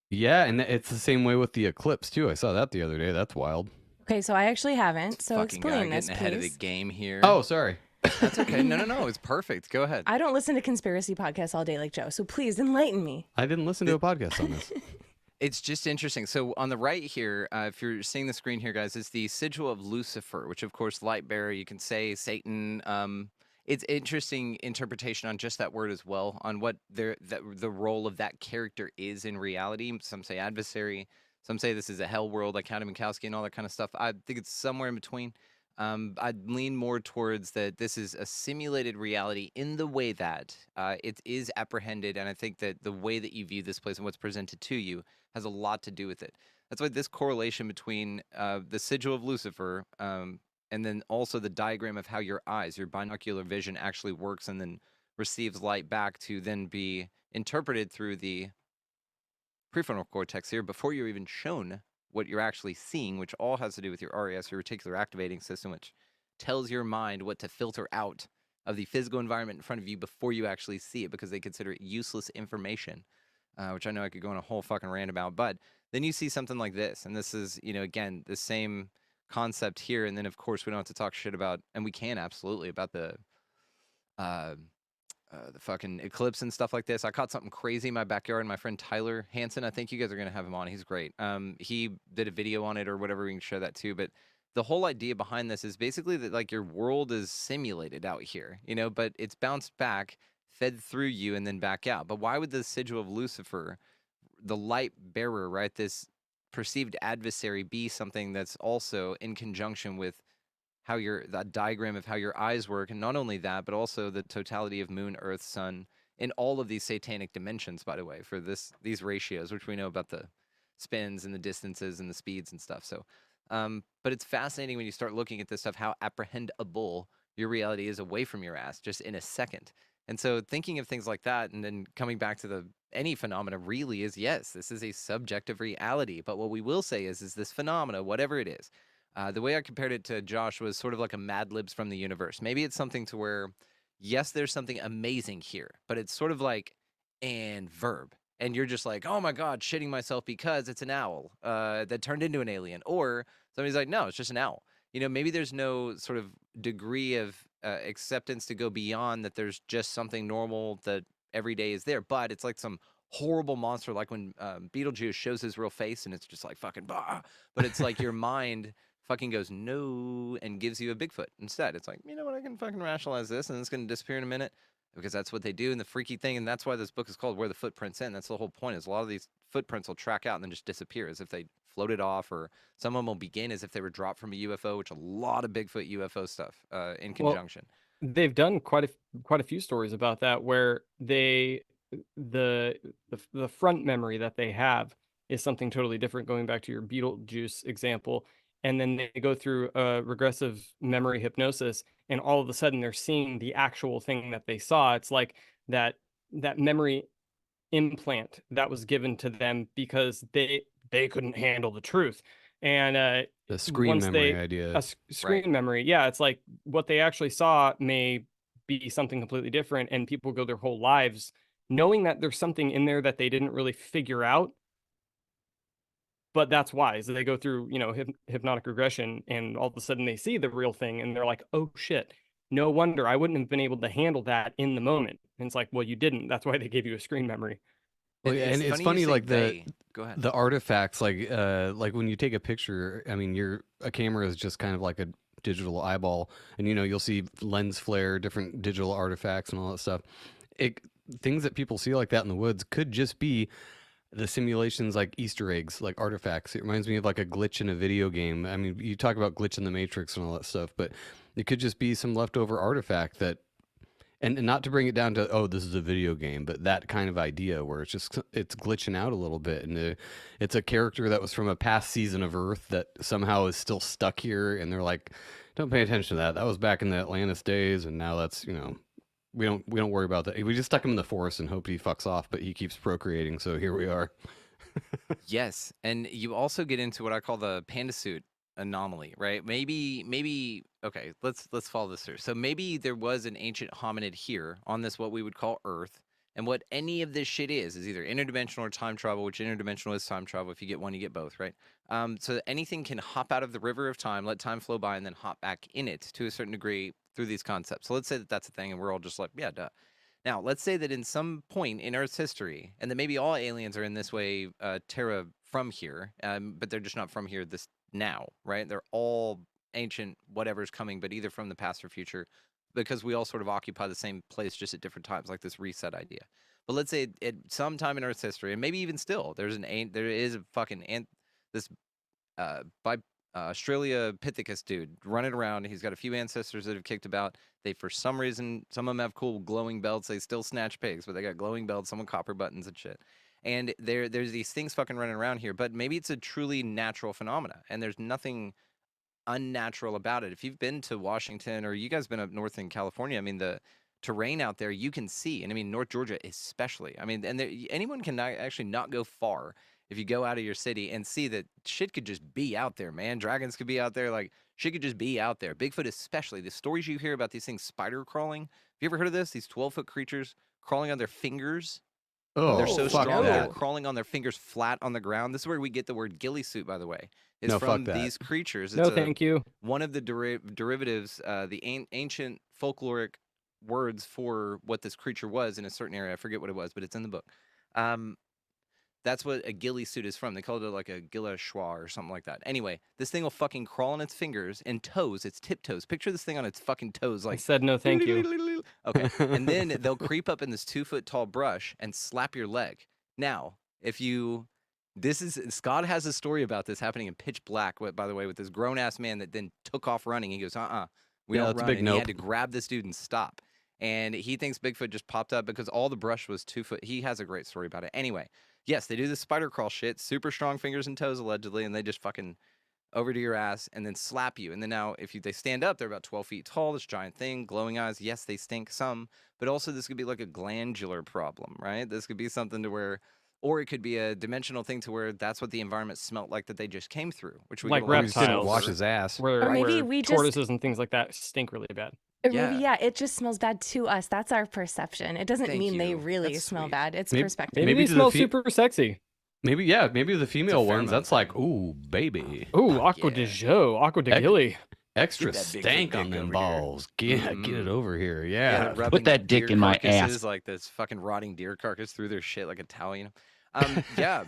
Yeah, and it's the same way with the eclipse too. I saw that the other day. That's wild. Okay, so I actually haven't. So Fucking guy explain this, getting ahead of the please. game here. Oh, sorry. That's okay. No. It's perfect. Go ahead. I don't listen to conspiracy podcasts all day like Joe, so please enlighten me. I didn't listen to a podcast on this. It's just interesting. So on the right here, if you're seeing the screen here, guys, is the sigil of Lucifer, which of course, light bearer. You can say Satan. It's interesting interpretation on just that word as well, on what the role of that character is in reality. Some say adversary. Some say this is a hell world, like Count Minkowski and all that kind of stuff. I think it's somewhere in between. I'd lean more towards that this is a simulated reality in the way that it is apprehended, and I think that the way that you view this place and what's presented to you has a lot to do with it. That's why this correlation between the sigil of Lucifer and then also the diagram of how your eyes, your binocular vision actually works and then receives light back to then be interpreted through the prefrontal cortex here before you're even shown what you're actually seeing, which all has to do with your RAS, your reticular activating system, which tells your mind what to filter out of the physical environment in front of you before you actually see it, because they consider it useless information, which I know I could go on a whole fucking rant about. But then you see something like this, and this is, again, the same concept here. And then, of course, we don't have to talk shit about, and we can absolutely, about the fucking eclipse and stuff like this. I caught something crazy in my backyard. My friend Tyler Hansen, I think you guys are gonna have him on. He's great. He did a video on it or whatever. We can share that too. But the whole idea behind this is basically that like your world is simulated out here, but it's bounced back, fed through you, and then back out. But why would the sigil of Lucifer, the light bearer, right, this perceived adversary, be something that's also in conjunction with how that diagram of how your eyes work, and not only that, but also the totality of moon, earth, sun, in all of these satanic dimensions, by the way, for these ratios, which we know about the spins and the distances and the speeds and stuff. So, but it's fascinating when you start looking at this stuff, how apprehendable your reality is away from your ass just in a second. And so thinking of things like that, and then coming back to any phenomena really is, yes, this is a subjective reality. But what we will say is this phenomena, whatever it is, the way I compared it to Josh was sort of like a Mad Libs from the universe. Maybe it's something to where, yes, there's something amazing here, but it's sort of like and verb. And you're just like, oh my God, shitting myself because it's an owl that turned into an alien. Or somebody's like, no, it's just an owl. Maybe there's no sort of degree of acceptance to go beyond that. There's just something normal that every day is there, but it's like some horrible monster, like when Beetlejuice shows his real face and it's just like fucking bah, but it's like your mind fucking goes no and gives you a Bigfoot instead. It's like, you know what, I can fucking rationalize this and it's going to disappear in a minute, because that's what they do. And the freaky thing, and that's why this book is called Where the Footprints End. That's the whole point, is a lot of these footprints will track out and then just disappear as if they floated off, or some of them will begin as if they were dropped from a UFO, which a lot of Bigfoot UFO stuff in conjunction. Well, they've done quite a few stories about that, where the front memory that they have is something totally different, going back to your Beetlejuice example. And then they go through a regressive memory hypnosis, and all of a sudden they're seeing the actual thing that they saw. It's like that memory implant that was given to them because they couldn't handle the truth. And the screen memory idea. Screen memory, yeah, it's like what they actually saw may be something completely different, and people go their whole lives knowing that there's something in there that they didn't really figure out. But that's why, so they go through, hypnotic regression, and all of a sudden they see the real thing, and they're like, oh shit, no wonder I wouldn't have been able to handle that in the moment. And it's like, well, you didn't. That's why they gave you a screen memory. Well, and it's funny, like go ahead. The artifacts, like when you take a picture, I mean, a camera is just kind of like a digital eyeball, and you'll see lens flare, different digital artifacts, and all that stuff. Things that people see like that in the woods could just be the simulations, like Easter eggs, like artifacts. It reminds me of like a glitch in a video game. I mean, you talk about glitch in the Matrix and all that stuff, but it could just be some leftover artifact that, and not to bring it down to, oh, this is a video game, but that kind of idea where it's glitching out a little bit. And it's a character that was from a past season of Earth that somehow is still stuck here. And they're like, don't pay attention to that. That was back in the Atlantis days. And now that's, we don't worry about that. We just stuck him in the forest and hope he fucks off, but he keeps procreating. So here we are. Yes. And you also get into what I call the panda suit anomaly, right? Maybe okay, let's follow this through. So maybe there was an ancient hominid here on this, what we would call Earth, And what any of this shit is either interdimensional or time travel, which interdimensional is time travel. If you get one, you get both, right? So anything can hop out of the river of time, let time flow by, and then hop back in it to a certain degree through these concepts. So let's say that that's a thing, and we're all just like, yeah, duh. Now, let's say that in some point in Earth's history, and that maybe all aliens are in this way, Terra from here, but they're just not from here this now, right? They're all ancient whatever's coming, but either from the past or future, because we all sort of occupy the same place just at different times, like this reset idea. But let's say at some time in Earth's history, and maybe even still, there is a fucking this Australopithecus dude running around. He's got a few ancestors that have kicked about. They, for some reason, some of them have cool glowing belts. They still snatch pigs, but they got glowing belts, some with copper buttons and shit. And there's these things fucking running around here, but maybe it's a truly natural phenomena, and there's nothing unnatural about it. If you've been to Washington, or you guys been up north in California, I mean, the terrain out there, you can see, and I mean, North Georgia especially. I mean, and anyone can actually not go far if you go out of your city and see that shit could just be out there, man. Dragons could be out there, like shit could just be out there. Bigfoot especially. The stories you hear about these things spider crawling. Have you ever heard of this? These 12-foot creatures crawling on their fingers. Oh, they're so fuck strong they're that. crawling on their fingers flat on the ground. This is where we get the word ghillie suit, by the way. It's No, from fuck that. these creatures. No, It's thank you. one of the derivatives, the ancient folkloric words for what this creature was in a certain area. I forget what it was, but it's in the book. That's what a ghillie suit is from. They called it like a ghillie schwa or something like that. Anyway, this thing will fucking crawl on its fingers and toes, its tiptoes. Picture this thing on its fucking toes, I like. said no, thank you. Okay, and then they'll creep up in this 2-foot tall brush and slap your leg. Now, Scott has a story about this happening in pitch black, by the way, with this grown-ass man that then took off running. He goes, we Yeah, don't that's a run. big And he nope. had to grab this dude and stop. And he thinks Bigfoot just popped up because all the brush was 2 foot. He has a great story about it. Anyway, yes, they do the spider crawl shit, super strong fingers and toes, allegedly, and they just fucking over to your ass and then slap you. And then now, if they stand up, they're about 12 feet tall, this giant thing, glowing eyes. Yes, they stink some, but also this could be like a glandular problem, right? This could be something to where, or it could be a dimensional thing to where that's what the environment smelt like that they just came through, which we Like get a lot of He's gonna reptiles. wash his ass. Where, Or maybe where we just- tortoises and things like that stink really bad. Or Yeah. maybe, it just smells bad to us. That's our perception. It doesn't Thank mean they you. really That's smell sweet. bad. It's Maybe- perspective. Maybe, Maybe they to the smell fe- super sexy. Maybe the female pheromone ones. That's thing. like, ooh, baby, Ooh, aqua de yeah. joe, aqua de Ec- gilly. extra that Bigfoot stank dick on them over here. balls. Get it Mhm. over here. Yeah, Yeah. rubbing that dick deer in my carcasses, ass. like this fucking rotting deer carcass through their shit like a towel, you know. Yeah,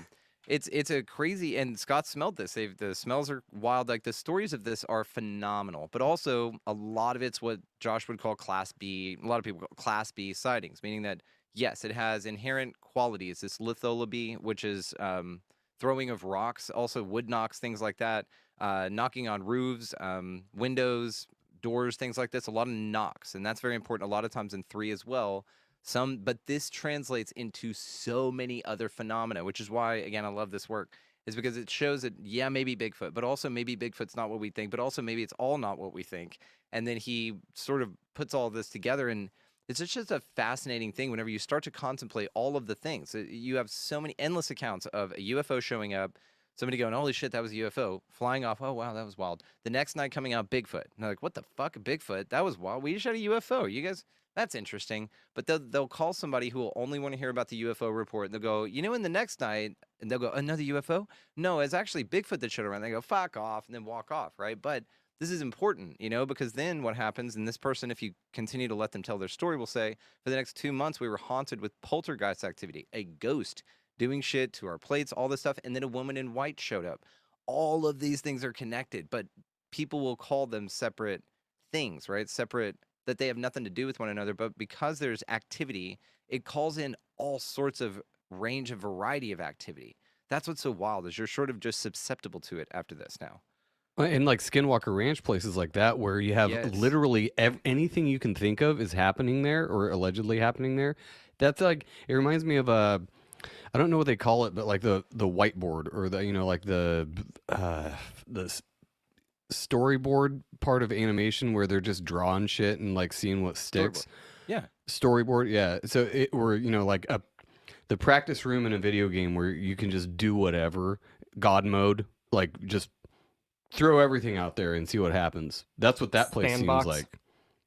it's a crazy. And Scott smelled this. The smells are wild. Like the stories of this are phenomenal, but also a lot of it's what Josh would call Class B. A lot of people call Class B sightings, meaning that yes, it has inherent qualities. This litholatry, which is throwing of rocks, also wood knocks, things like that, knocking on roofs, windows, doors, things like this. A lot of knocks, and that's very important. A lot of times in 3 as well. But this translates into so many other phenomena, which is why, again, I love this work, is because it shows that, yeah, maybe Bigfoot, but also maybe Bigfoot's not what we think, but also maybe it's all not what we think. And then he sort of puts all this together, and it's just a fascinating thing whenever you start to contemplate all of the things. You have so many endless accounts of a UFO showing up, somebody going, holy shit, that was a UFO, flying off, oh, wow, that was wild. The next night coming out, Bigfoot. And they're like, what the fuck, Bigfoot? That was wild. We just had a UFO. You guys... That's interesting, but they'll call somebody who will only want to hear about the UFO report, and they'll go, in the next night, and they'll go, another UFO? No, it's actually Bigfoot that showed around. They go, fuck off, and then walk off, right? But this is important, because then what happens, and this person, if you continue to let them tell their story, will say, for the next 2 months, we were haunted with poltergeist activity, a ghost doing shit to our plates, all this stuff, and then a woman in white showed up. All of these things are connected, but people will call them separate things, right? Separate, that they have nothing to do with one another, but because there's activity, it calls in all sorts of range of variety of activity. That's what's so wild, is you're sort of just susceptible to it after this now. And like Skinwalker Ranch, places like that, where you have Yes. literally anything you can think of is happening there, or allegedly happening there. That's like, it reminds me of I don't know what they call it, but like the whiteboard, or like the storyboard part of animation where they're just drawing shit and like seeing what sticks. Yeah. Storyboard, yeah. So like the practice room in a video game where you can just do whatever, God mode, like just throw everything out there and see what happens. That's what that place Sandbox. seems like.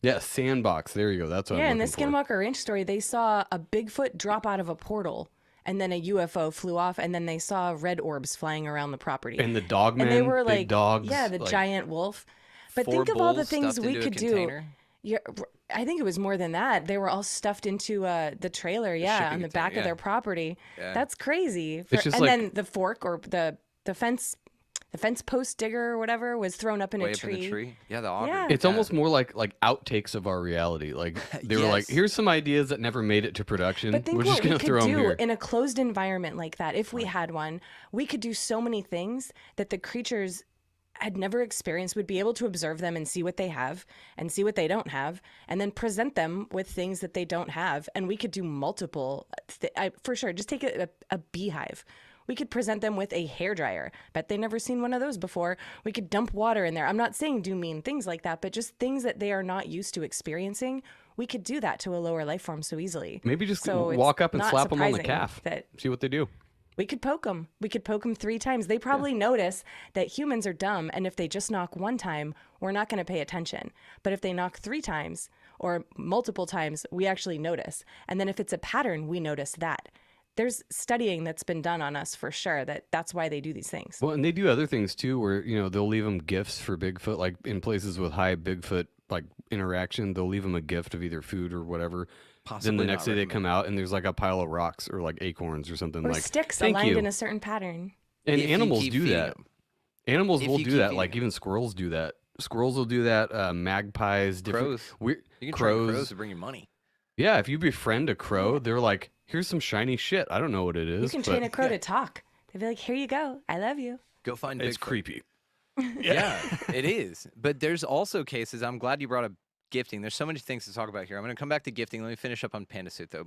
Yeah, sandbox. There you go. That's what Yeah, I'm in the looking for. Skinwalker Ranch story, they saw a Bigfoot drop out of a portal, and then a UFO flew off, and then they saw red orbs flying around the property. And the dog And they man, were big like, dogs. yeah, the like, giant wolf. But 4 think of all the bulls things stuffed we into a could do. container? Yeah, I think it was more than that. They were all stuffed into the trailer, yeah, shipping on the container, back of their property. Yeah. That's crazy. It's just and like- then the fork or the fence post digger or whatever was thrown up in Way a up in the tree. tree. Yeah, the auger. Yeah. It's almost more like outtakes of our reality. Like they were like, Yes. here's some ideas that never made it to production. But think We're just what we gonna could throw them do here. in a closed environment like that. If we had one, we could do so many things that the creatures had never experienced, would be able to observe them and see what they have and see what they don't have, and then present them with things that they don't have. And we could do multiple, for sure. Just take a beehive. We could present them with a hairdryer. Bet they never seen one of those before. We could dump water in there. I'm not saying do mean things like that, but just things that they are not used to experiencing. We could do that to a lower life form so easily. Maybe just So it's walk up and not slap them on the surprising calf. that See what they do. we could poke them. We could poke them 3 times. They probably notice that humans are dumb, and if they just knock 1 time, we're not going to pay attention. But if they knock 3 times or multiple times, we actually notice. And then if it's a pattern, we notice that. There's studying that's been done on us for sure that's why they do these things. Well, and they do other things too, where they'll leave them gifts for Bigfoot, like in places with high Bigfoot like interaction. They'll leave them a gift of either food or whatever. Then Possibly the not next day they recommended. come out and there's like a pile of rocks or like acorns or something Or like sticks Thank aligned you. in a certain pattern. And If you animals keep do feeding that. 'em. Animals If will you do keep that. feeding Like 'em. even squirrels do that. Squirrels will do that. Magpies, different Crows. weird You can train crows. crows to bring you money. Yeah, if you befriend a crow, they're like, "Here's some shiny shit. I don't know what it is." You can but train a crow to talk. They'd be like, here you go. I love you. Go find It's Bigfoot. creepy. Yeah, it is. But there's also cases. I'm glad you brought up gifting. There's so many things to talk about here. I'm going to come back to gifting. Let me finish up on panda suit though.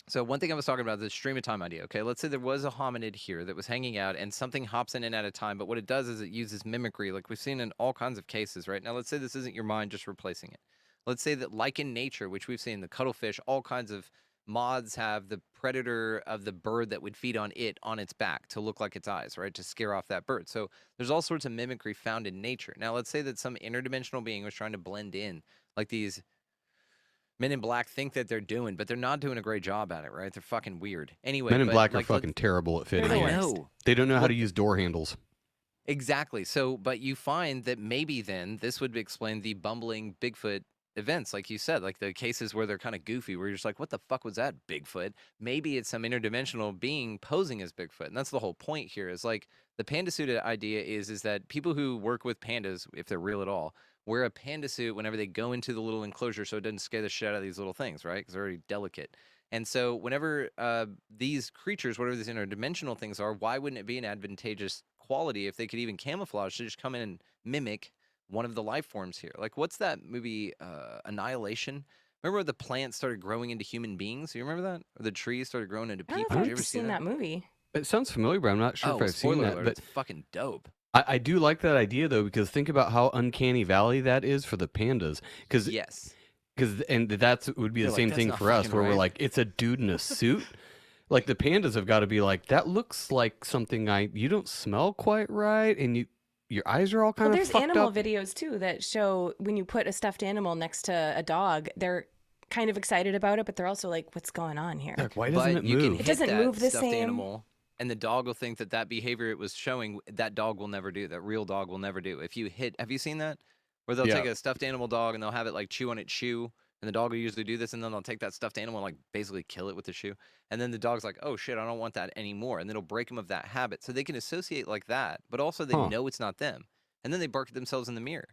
So one thing I was talking about, the stream of time idea. Okay, let's say there was a hominid here that was hanging out, and something hops in and at a time. But what it does is it uses mimicry, like we've seen in all kinds of cases. Right now, let's say this isn't your mind just replacing it. Let's say that, like in nature, which we've seen, the cuttlefish, all kinds of moths have the predator of the bird that would feed on it on its back to look like its eyes, right? To scare off that bird. So there's all sorts of mimicry found in nature. Now, let's say that some interdimensional being was trying to blend in, like these Men in Black think that they're doing, but they're not doing a great job at it, right? They're fucking weird. Anyway, Men in but, Black are like, fucking terrible at fitting the in. I worst. know. They don't know how to use door handles. Exactly. So, but you find that maybe then this would explain the bumbling Bigfoot events, like you said, like the cases where they're kind of goofy, where you're just like, what the fuck was that, Bigfoot? Maybe it's some interdimensional being posing as Bigfoot. And that's the whole point here is like the panda suit idea is that people who work with pandas, if they're real at all, wear a panda suit whenever they go into the little enclosure so it doesn't scare the shit out of these little things, right? Because they're already delicate. And so whenever these creatures, whatever these interdimensional things are, why wouldn't it be an advantageous quality if they could even camouflage to just come in and mimic one of the life forms here? Like, what's that movie, Annihilation? Remember when the plants started growing into human beings? You remember that? Or the trees started growing into I don't people? know Did if you ever I've see seen that movie. It sounds familiar, but I'm not sure if I've seen spoiler that. alert, But it's fucking dope. I do like that idea though, because think about how uncanny valley that is for the pandas. Because Yes. and that would be They're the like, same "That's thing not for us, fucking where we're right." like, it's a dude in a suit. Like the pandas have got to be like, that looks like something you don't smell quite right, and your eyes are all kind Well, of there's fucked animal up. videos too that show when you put a stuffed animal next to a dog, they're kind of excited about it, but they're also like, what's going on here? Like, why doesn't But it you can move? It hit doesn't that move the stuffed same. animal, and the dog will think that that behavior it was showing, that dog will never do. That real dog will never do. If you hit, have you seen that? Where they'll Yeah. take a stuffed animal dog and they'll have it like chew on its shoe, and the dog will usually do this, and then they'll take that stuffed animal and like basically kill it with the shoe, and then the dog's like, oh shit, I don't want that anymore, and then it'll break them of that habit, so they can associate like that, but also they Huh. know it's not them, and then they bark at themselves in the mirror.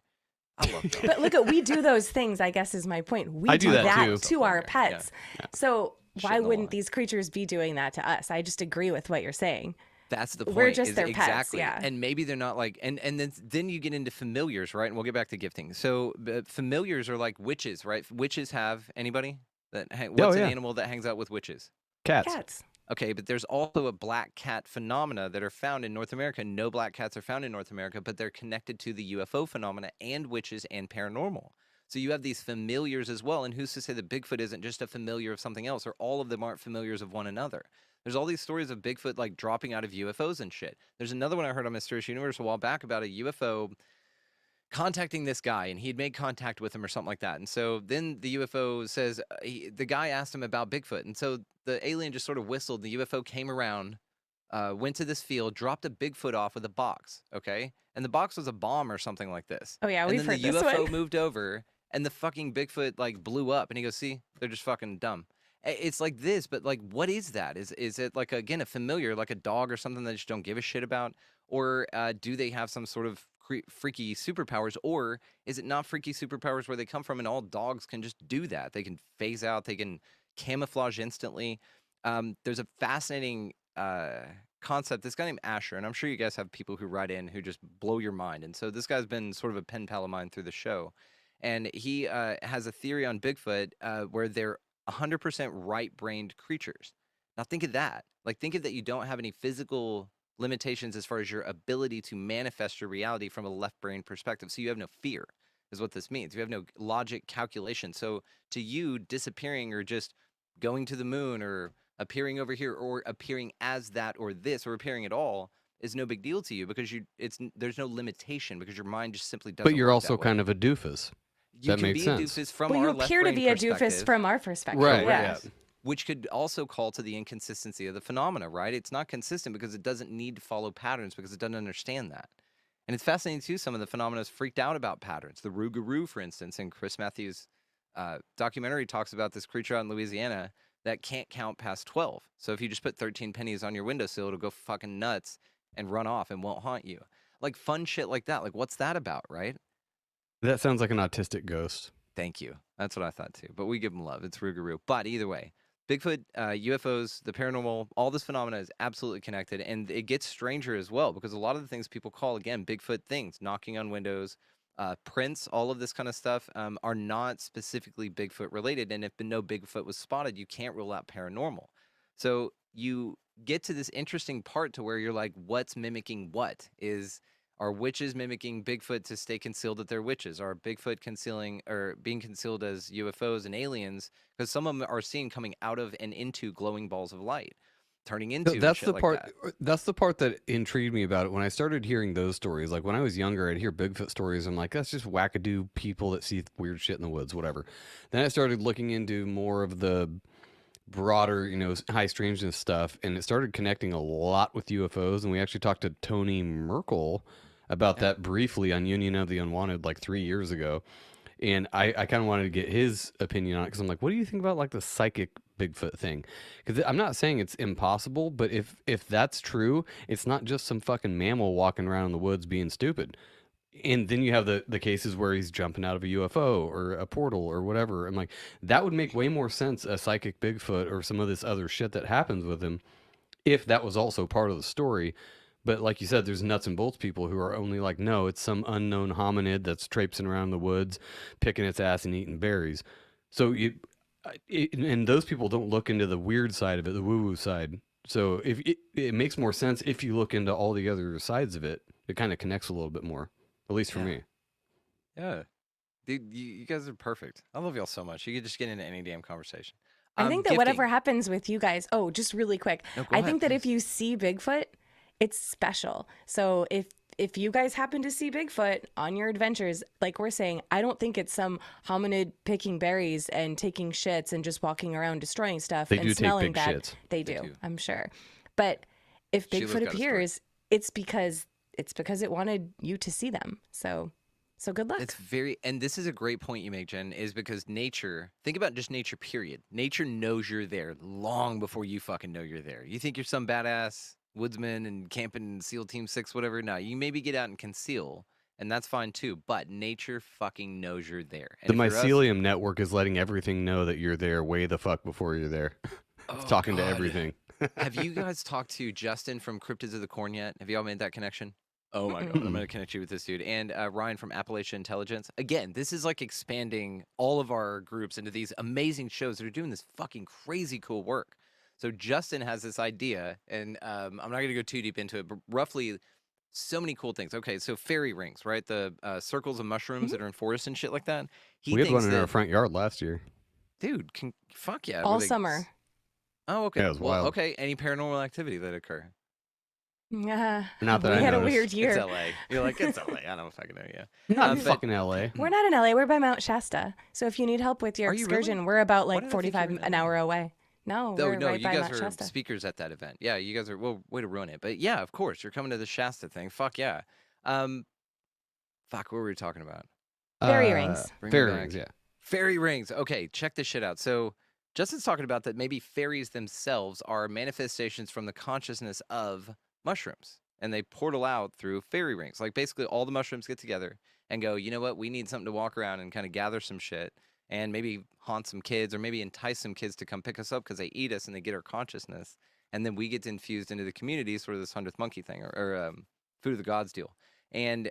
I love dogs. But look at we do those things, I guess is my point. We I do that too. to our Yeah. pets. So Shit why in the wouldn't line. these creatures be doing that to us? I just agree with what you're saying. That's the point. We're just is their pets, exactly. yeah. And maybe they're not like, and then you get into familiars, right? And we'll get back to gifting. So familiars are like witches, right? Witches have anybody that what's yeah. an animal that hangs out with witches? Cats. Cats. Okay, but there's also a black cat phenomena that are found in North America. No black cats are found in North America, but they're connected to the UFO phenomena and witches and paranormal. So you have these familiars as well. And who's to say that Bigfoot isn't just a familiar of something else, or all of them aren't familiars of one another? There's all these stories of Bigfoot like dropping out of UFOs and shit. There's another one I heard on Mysterious Universe a while back about a UFO. contacting this guy, and he'd made contact with him or something like that. And so then the UFO says the guy asked him about Bigfoot, and so the alien just sort of whistled. The UFO came around, went to this field, dropped a Bigfoot off with a box. Okay, and the box was a bomb or something like this. Oh yeah, And we've then heard the this UFO one. moved over, and the fucking Bigfoot like blew up. And he goes, "See, they're just fucking dumb." It's like this, but like, what is that? Is it like again a familiar, like a dog or something that just don't give a shit about, or do they have some sort of freaky superpowers, or is it not freaky superpowers where they come from, and all dogs can just do that? They can phase out, they can camouflage instantly. There's a fascinating concept. This guy named Asher, and I'm sure you guys have people who write in who just blow your mind. And so this guy's been sort of a pen pal of mine through the show, and he has a theory on Bigfoot where they're 100% right-brained creatures. Now think of that. Like think of that you don't have any physical limitations as far as your ability to manifest your reality from a left brain perspective. So you have no fear, is what this means. You have no logic calculation. So to you, disappearing or just going to the moon or appearing over here or appearing as that or this or appearing at all is no big deal to you because there's no limitation because your mind just simply doesn't. But you're work also that way. kind of a doofus. You that can makes be sense. a doofus from Well, our you left appear to brain be a doofus perspective. from our perspective. Right, Yeah. yeah. Which could also call to the inconsistency of the phenomena, right? It's not consistent because it doesn't need to follow patterns because it doesn't understand that. And it's fascinating too, some of the phenomena is freaked out about patterns. The Rougarou, for instance, in Chris Matthews' documentary talks about this creature out in Louisiana that can't count past 12. So if you just put 13 pennies on your windowsill, it'll go fucking nuts and run off and won't haunt you. Like fun shit like that. Like what's that about, right? That sounds like an autistic ghost. Thank you. That's what I thought too. But we give them love. It's Rougarou. But either way, Bigfoot, UFOs, the paranormal, all this phenomena is absolutely connected. And it gets stranger as well because a lot of the things people call, again, Bigfoot things, knocking on windows, prints, all of this kind of stuff are not specifically Bigfoot related. And if no Bigfoot was spotted, you can't rule out paranormal. So you get to this interesting part to where you're like, what's mimicking what? Are witches mimicking Bigfoot to stay concealed that they're witches? Are Bigfoot concealing or being concealed as UFOs and aliens? Because some of them are seen coming out of and into glowing balls of light, turning into That's shit the like part. that. That's the part that intrigued me about it. When I started hearing those stories, like when I was younger, I'd hear Bigfoot stories. I'm like, that's just wackadoo people that see weird shit in the woods, whatever. Then I started looking into more of the broader, high strangeness stuff, and it started connecting a lot with UFOs. And we actually talked to Tony Merkel about that briefly on Union of the Unwanted like 3 years ago. And I kind of wanted to get his opinion on it because I'm like, what do you think about like the psychic Bigfoot thing? Because I'm not saying it's impossible, but if that's true, it's not just some fucking mammal walking around in the woods being stupid. And then you have the cases where he's jumping out of a UFO or a portal or whatever. I'm like, that would make way more sense, a psychic Bigfoot or some of this other shit that happens with him, if that was also part of the story. But like you said, there's nuts and bolts people who are only like, no, it's some unknown hominid that's traipsing around the woods, picking its ass and eating berries. So and those people don't look into the weird side of it, the woo-woo side. So if it makes more sense if you look into all the other sides of it. It kind of connects a little bit more, at least for me. Yeah. Dude, you guys are perfect. I love y'all so much. You could just get into any damn conversation. I think that whatever happens with you guys, just really quick. No, go I ahead, think that please. if you see Bigfoot, it's special. So if you guys happen to see Bigfoot on your adventures, like we're saying, I don't think it's some hominid picking berries and taking shits and just walking around destroying stuff They and do take smelling big bad. shits. They They do, do. I'm sure. But if Sheila's Bigfoot got a story. appears, it's because it wanted you to see them. So good luck. It's and this is a great point you make, Jen, is because nature, think about just nature, period. Nature knows you're there long before you fucking know you're there. You think you're some badass woodsman and camping in SEAL Team 6, whatever. No, you maybe get out and conceal, and that's fine too, but nature fucking knows you're there. And The if you're us- mycelium network is letting everything know that you're there way the fuck before you're there. It's Oh, talking to God. everything. Have you guys talked to Justin from Cryptids of the Corn yet? Have y'all made that connection? Oh my God, I'm going to connect you with this dude. And Ryan from Appalachian Intelligence. Again, this is like expanding all of our groups into these amazing shows that are doing this fucking crazy cool work. So Justin has this idea, and I'm not going to go too deep into it, but roughly so many cool things. Okay, so fairy rings, right? The circles of mushrooms that are in forests and shit like that. We had one in our that- front yard last year. Dude, fuck yeah. All were they- summer. Oh, okay. Yeah, it was well, wild. okay. Any paranormal activity that occur? Yeah. Not that We I had a noticed. weird year. It's LA. You're like, it's LA. I don't fucking know. Yeah. Not in but- fucking LA. We're not in LA. We're by Mount Shasta. So if you need help with your Are you really? excursion, we're about Why like did I think you were 45 in an LA? hour away. No, No, we're no, right you by guys Mount are Shasta. speakers at that event. Yeah, you guys are. Well, way to ruin it. But yeah, of course, you're coming to the Shasta thing. Fuck yeah. Fuck, what were we talking about? Fairy rings. Bring me Fairy back. rings, yeah. Fairy rings. Okay, check this shit out. So Justin's talking about that maybe fairies themselves are manifestations from the consciousness of mushrooms, and they portal out through fairy rings. Like basically, all the mushrooms get together and go, you know what? We need something to walk around and kind of gather some shit, and maybe haunt some kids, or maybe entice some kids to come pick us up because they eat us and they get our consciousness, and then we get infused into the community, sort of this 100th monkey thing, or food of the gods deal, and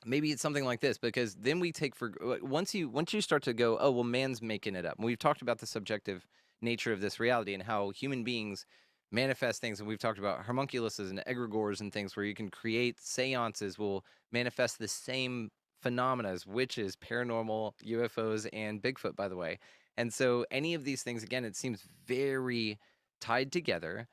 maybe it's something like this, because then we take for once you start to go, oh well, man's making it up. And we've talked about the subjective nature of this reality and how human beings manifest things, and we've talked about homunculuses and egregores and things where you can create seances will manifest the same phenomena as witches, paranormal, UFOs, and Bigfoot, by the way. And so any of these things, again, it seems very tied together.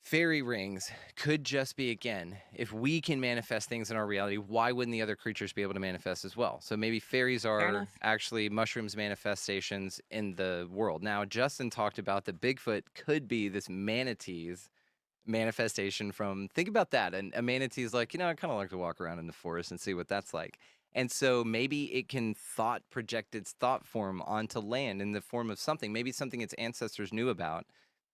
Fairy rings could just be, again, if we can manifest things in our reality, why wouldn't the other creatures be able to manifest as well? So maybe fairies are enough. actually mushrooms manifestations in the world. Now, Justin talked about that Bigfoot could be this manatee's manifestation from, think about that. And a manatee is like, you know, I kind of like to walk around in the forest and see what that's like. And so maybe it can project its thought form onto land in the form of something, maybe something its ancestors knew about.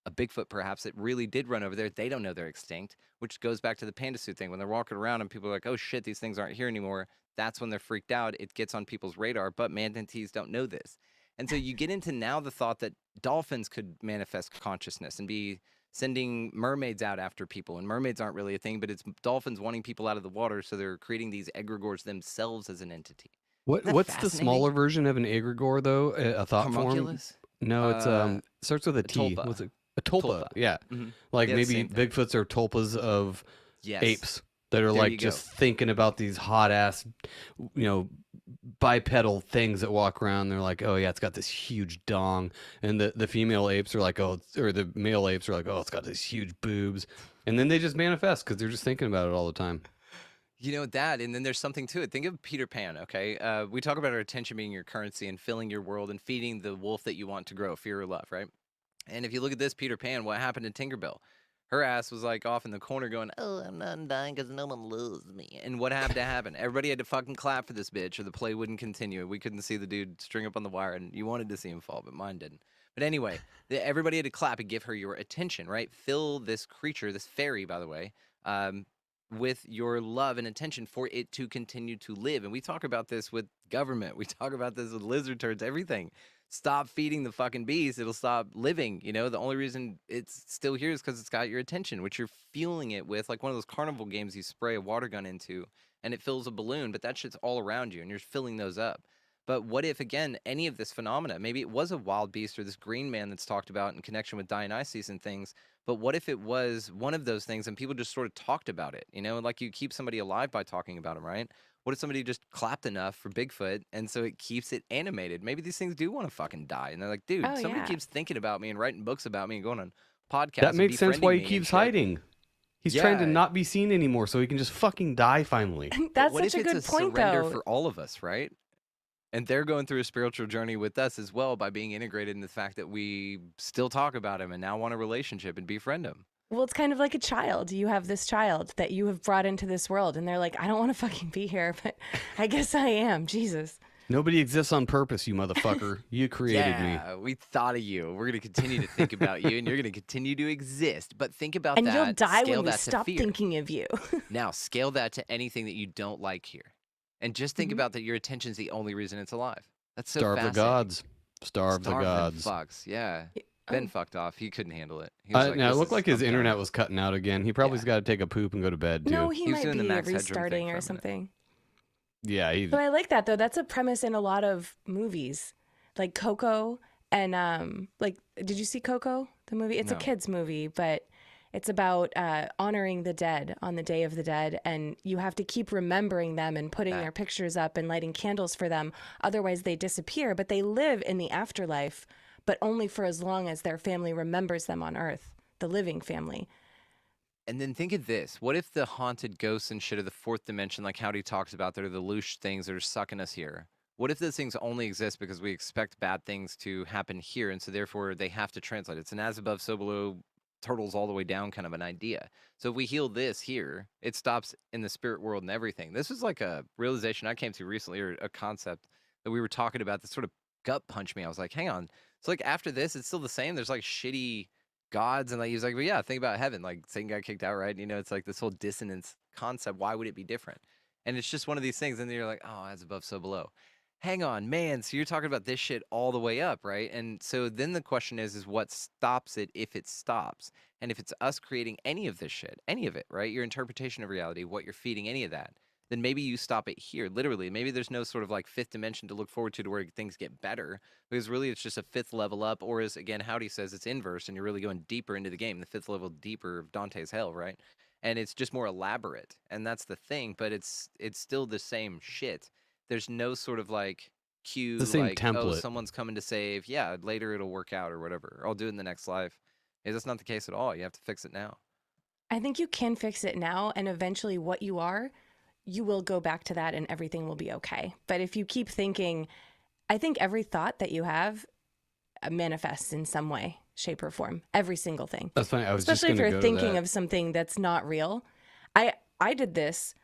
A Bigfoot, perhaps, that really did run over there. They don't know they're extinct, which goes back to the panda suit thing. When they're walking around and people are like, oh shit, these things aren't here anymore. That's when they're freaked out. It gets on people's radar, but manatees don't know this. And so you get into now the thought that dolphins could manifest consciousness and be sending mermaids out after people. And mermaids aren't really a thing, but it's dolphins wanting people out of the water. So they're creating these egregores themselves as an entity. What's the fascinating? smaller version of an egregore though? A thought form? Homunculus? No, it's starts with a T. tulpa. What's it? A tulpa. Tulpa. Yeah. Mhm. Like Yeah, the maybe same thing. Bigfoots are tulpas of Yes. apes that are There like you just thinking about these hot ass, bipedal things that walk around. They're like, oh yeah, it's got this huge dong, and the female apes are like, or the male apes are like, oh, it's got these huge boobs, and then they just manifest because they're just thinking about it all the time. You know that, and then there's something to it. Think of Peter Pan, okay? We talk about our attention being your currency and filling your world and feeding the wolf that you want to grow, fear or love, right? And if you look at this Peter Pan, what happened to Tinkerbell? Her ass was like off in the corner going, oh, I'm not dying because no one loves me. And what had to happen? Everybody had to fucking clap for this bitch or the play wouldn't continue. We couldn't see the dude string up on the wire, and you wanted to see him fall, but mine didn't. But anyway, everybody had to clap and give her your attention, right? Fill this creature, this fairy, by the way, with your love and attention for it to continue to live. And we talk about this with government. We talk about this with lizard turds, everything. Stop feeding the fucking beast. It'll stop living. You know, the only reason it's still here is because it's got your attention, which you're fueling it with, like one of those carnival games you spray a water gun into and it fills a balloon, but that shit's all around you and you're filling those up. But what if, again, any of this phenomena, maybe it was a wild beast or this green man that's talked about in connection with Dionysus and things, but what if it was one of those things and people just sort of talked about it? You know, like you keep somebody alive by talking about them, right? What if somebody just clapped enough for Bigfoot and so it keeps it animated? Maybe these things do want to fucking die. And they're like, dude, somebody keeps thinking about me and writing books about me and going on podcasts. That makes sense why he befriending me and keeps shit. hiding. He's trying to Yeah. not be seen anymore so he can just fucking die finally. That's What such if a it's good point, surrender though. for all of us, right? And they're going through a spiritual journey with us as well by being integrated in the fact that we still talk about him and now want a relationship and befriend him. Well, it's kind of like a child. You have this child that you have brought into this world, and they're like, I don't want to fucking be here, but I guess I am. Jesus. Nobody exists on purpose, you motherfucker. You created me. Yeah, we thought of you. We're going to continue to think about you, and you're going to continue to exist. But think about And that. you'll die Scale when we that to stop fear. thinking of you. Now, scale that to anything that you don't like here. And just think about that your attention's the only reason it's alive. That's so Starve the fascinating. gods. Starve the Starve them gods. fucks, yeah. Oh. Ben fucked off. He couldn't handle it. He was like, Now, it "This looked is- like his I'm done." internet was cutting out again. He probably's Yeah. got to take a poop and go to bed, too. No, he He was might doing the be Max Headroom thing restarting for a or minute. something. Yeah, he. So I like that, though. That's a premise in a lot of movies, like Coco and did you see Coco, the movie? It's No. a kid's movie, but it's about honoring the dead on the Day of the Dead, and you have to keep remembering them and putting their pictures up and lighting candles for them. Otherwise, they disappear, but they live in the afterlife. but only for as long as their family remembers them on Earth, the living family. And then think of this. What if the haunted ghosts and shit of the fourth dimension, like Howdy talks about, that are the loosh things that are sucking us here? What if those things only exist because we expect bad things to happen here, and so therefore they have to translate? It's an as above, so below, turtles all the way down kind of an idea. So if we heal this here, it stops in the spirit world and everything. This was like a realization I came to recently, or a concept that we were talking about that sort of gut punched me. I was like, hang on. So like after this, it's still the same. There's like shitty gods, and like he was like, well, yeah, think about heaven. Like Satan got kicked out, right? You know, it's like this whole dissonance concept. Why would it be different? And it's just one of these things. And then you're like, oh, as above, so below. Hang on, man. So you're talking about this shit all the way up, right? And so then the question is what stops it if it stops? And if it's us creating any of this shit, any of it, right? Your interpretation of reality, what you're feeding, any of that, then maybe you stop it here. Literally, maybe there's no sort of like fifth dimension to look forward to where things get better, because really it's just a fifth level up, or as again Howdy says, it's inverse, and you're really going deeper into the game, the fifth level deeper of Dante's hell, right? And it's just more elaborate, and that's the thing. But it's still the same shit. There's no sort of like cue, The same like, oh, template. someone's coming to save. Yeah, later it'll work out or whatever. Or I'll do it in the next life. That's not the case at all. You have to fix it now. I think you can fix it now, and eventually what you are, you will go back to that and everything will be okay. But if you keep thinking, I think every thought that you have manifests in some way, shape, or form. Every single thing. That's funny. I was Especially if just you're thinking of something that's not real. I did this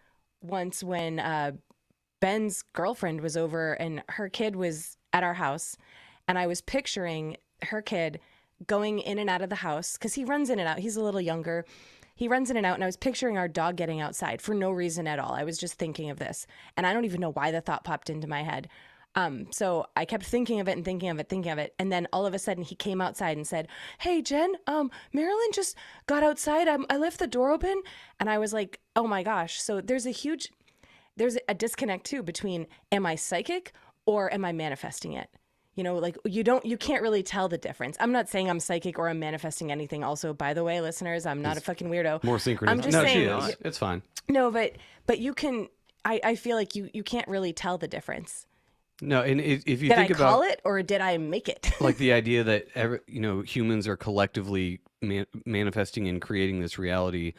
once when Ben's girlfriend was over and her kid was at our house, and I was picturing her kid going in and out of the house because he runs in and out. He's a little younger. He runs in and out, and I was picturing our dog getting outside for no reason at all. I was just thinking of this, and I don't even know why the thought popped into my head. So I kept thinking of it and thinking of it. And then all of a sudden he came outside and said, "Hey, Jen, Marilyn just got outside. I left the door open." And I was like, oh my gosh. So there's a disconnect too between, am I psychic or am I manifesting it? You know, like you can't really tell the difference. I'm not saying I'm psychic or I'm manifesting anything. Also, by the way, listeners, I'm not a fucking weirdo. more synchronous. I'm just no, saying, she is. It's fine. No, but you can, I feel like you can't really tell the difference. No, and if you Did think I call about it or did I make it? like the idea that humans are collectively manifesting and creating this reality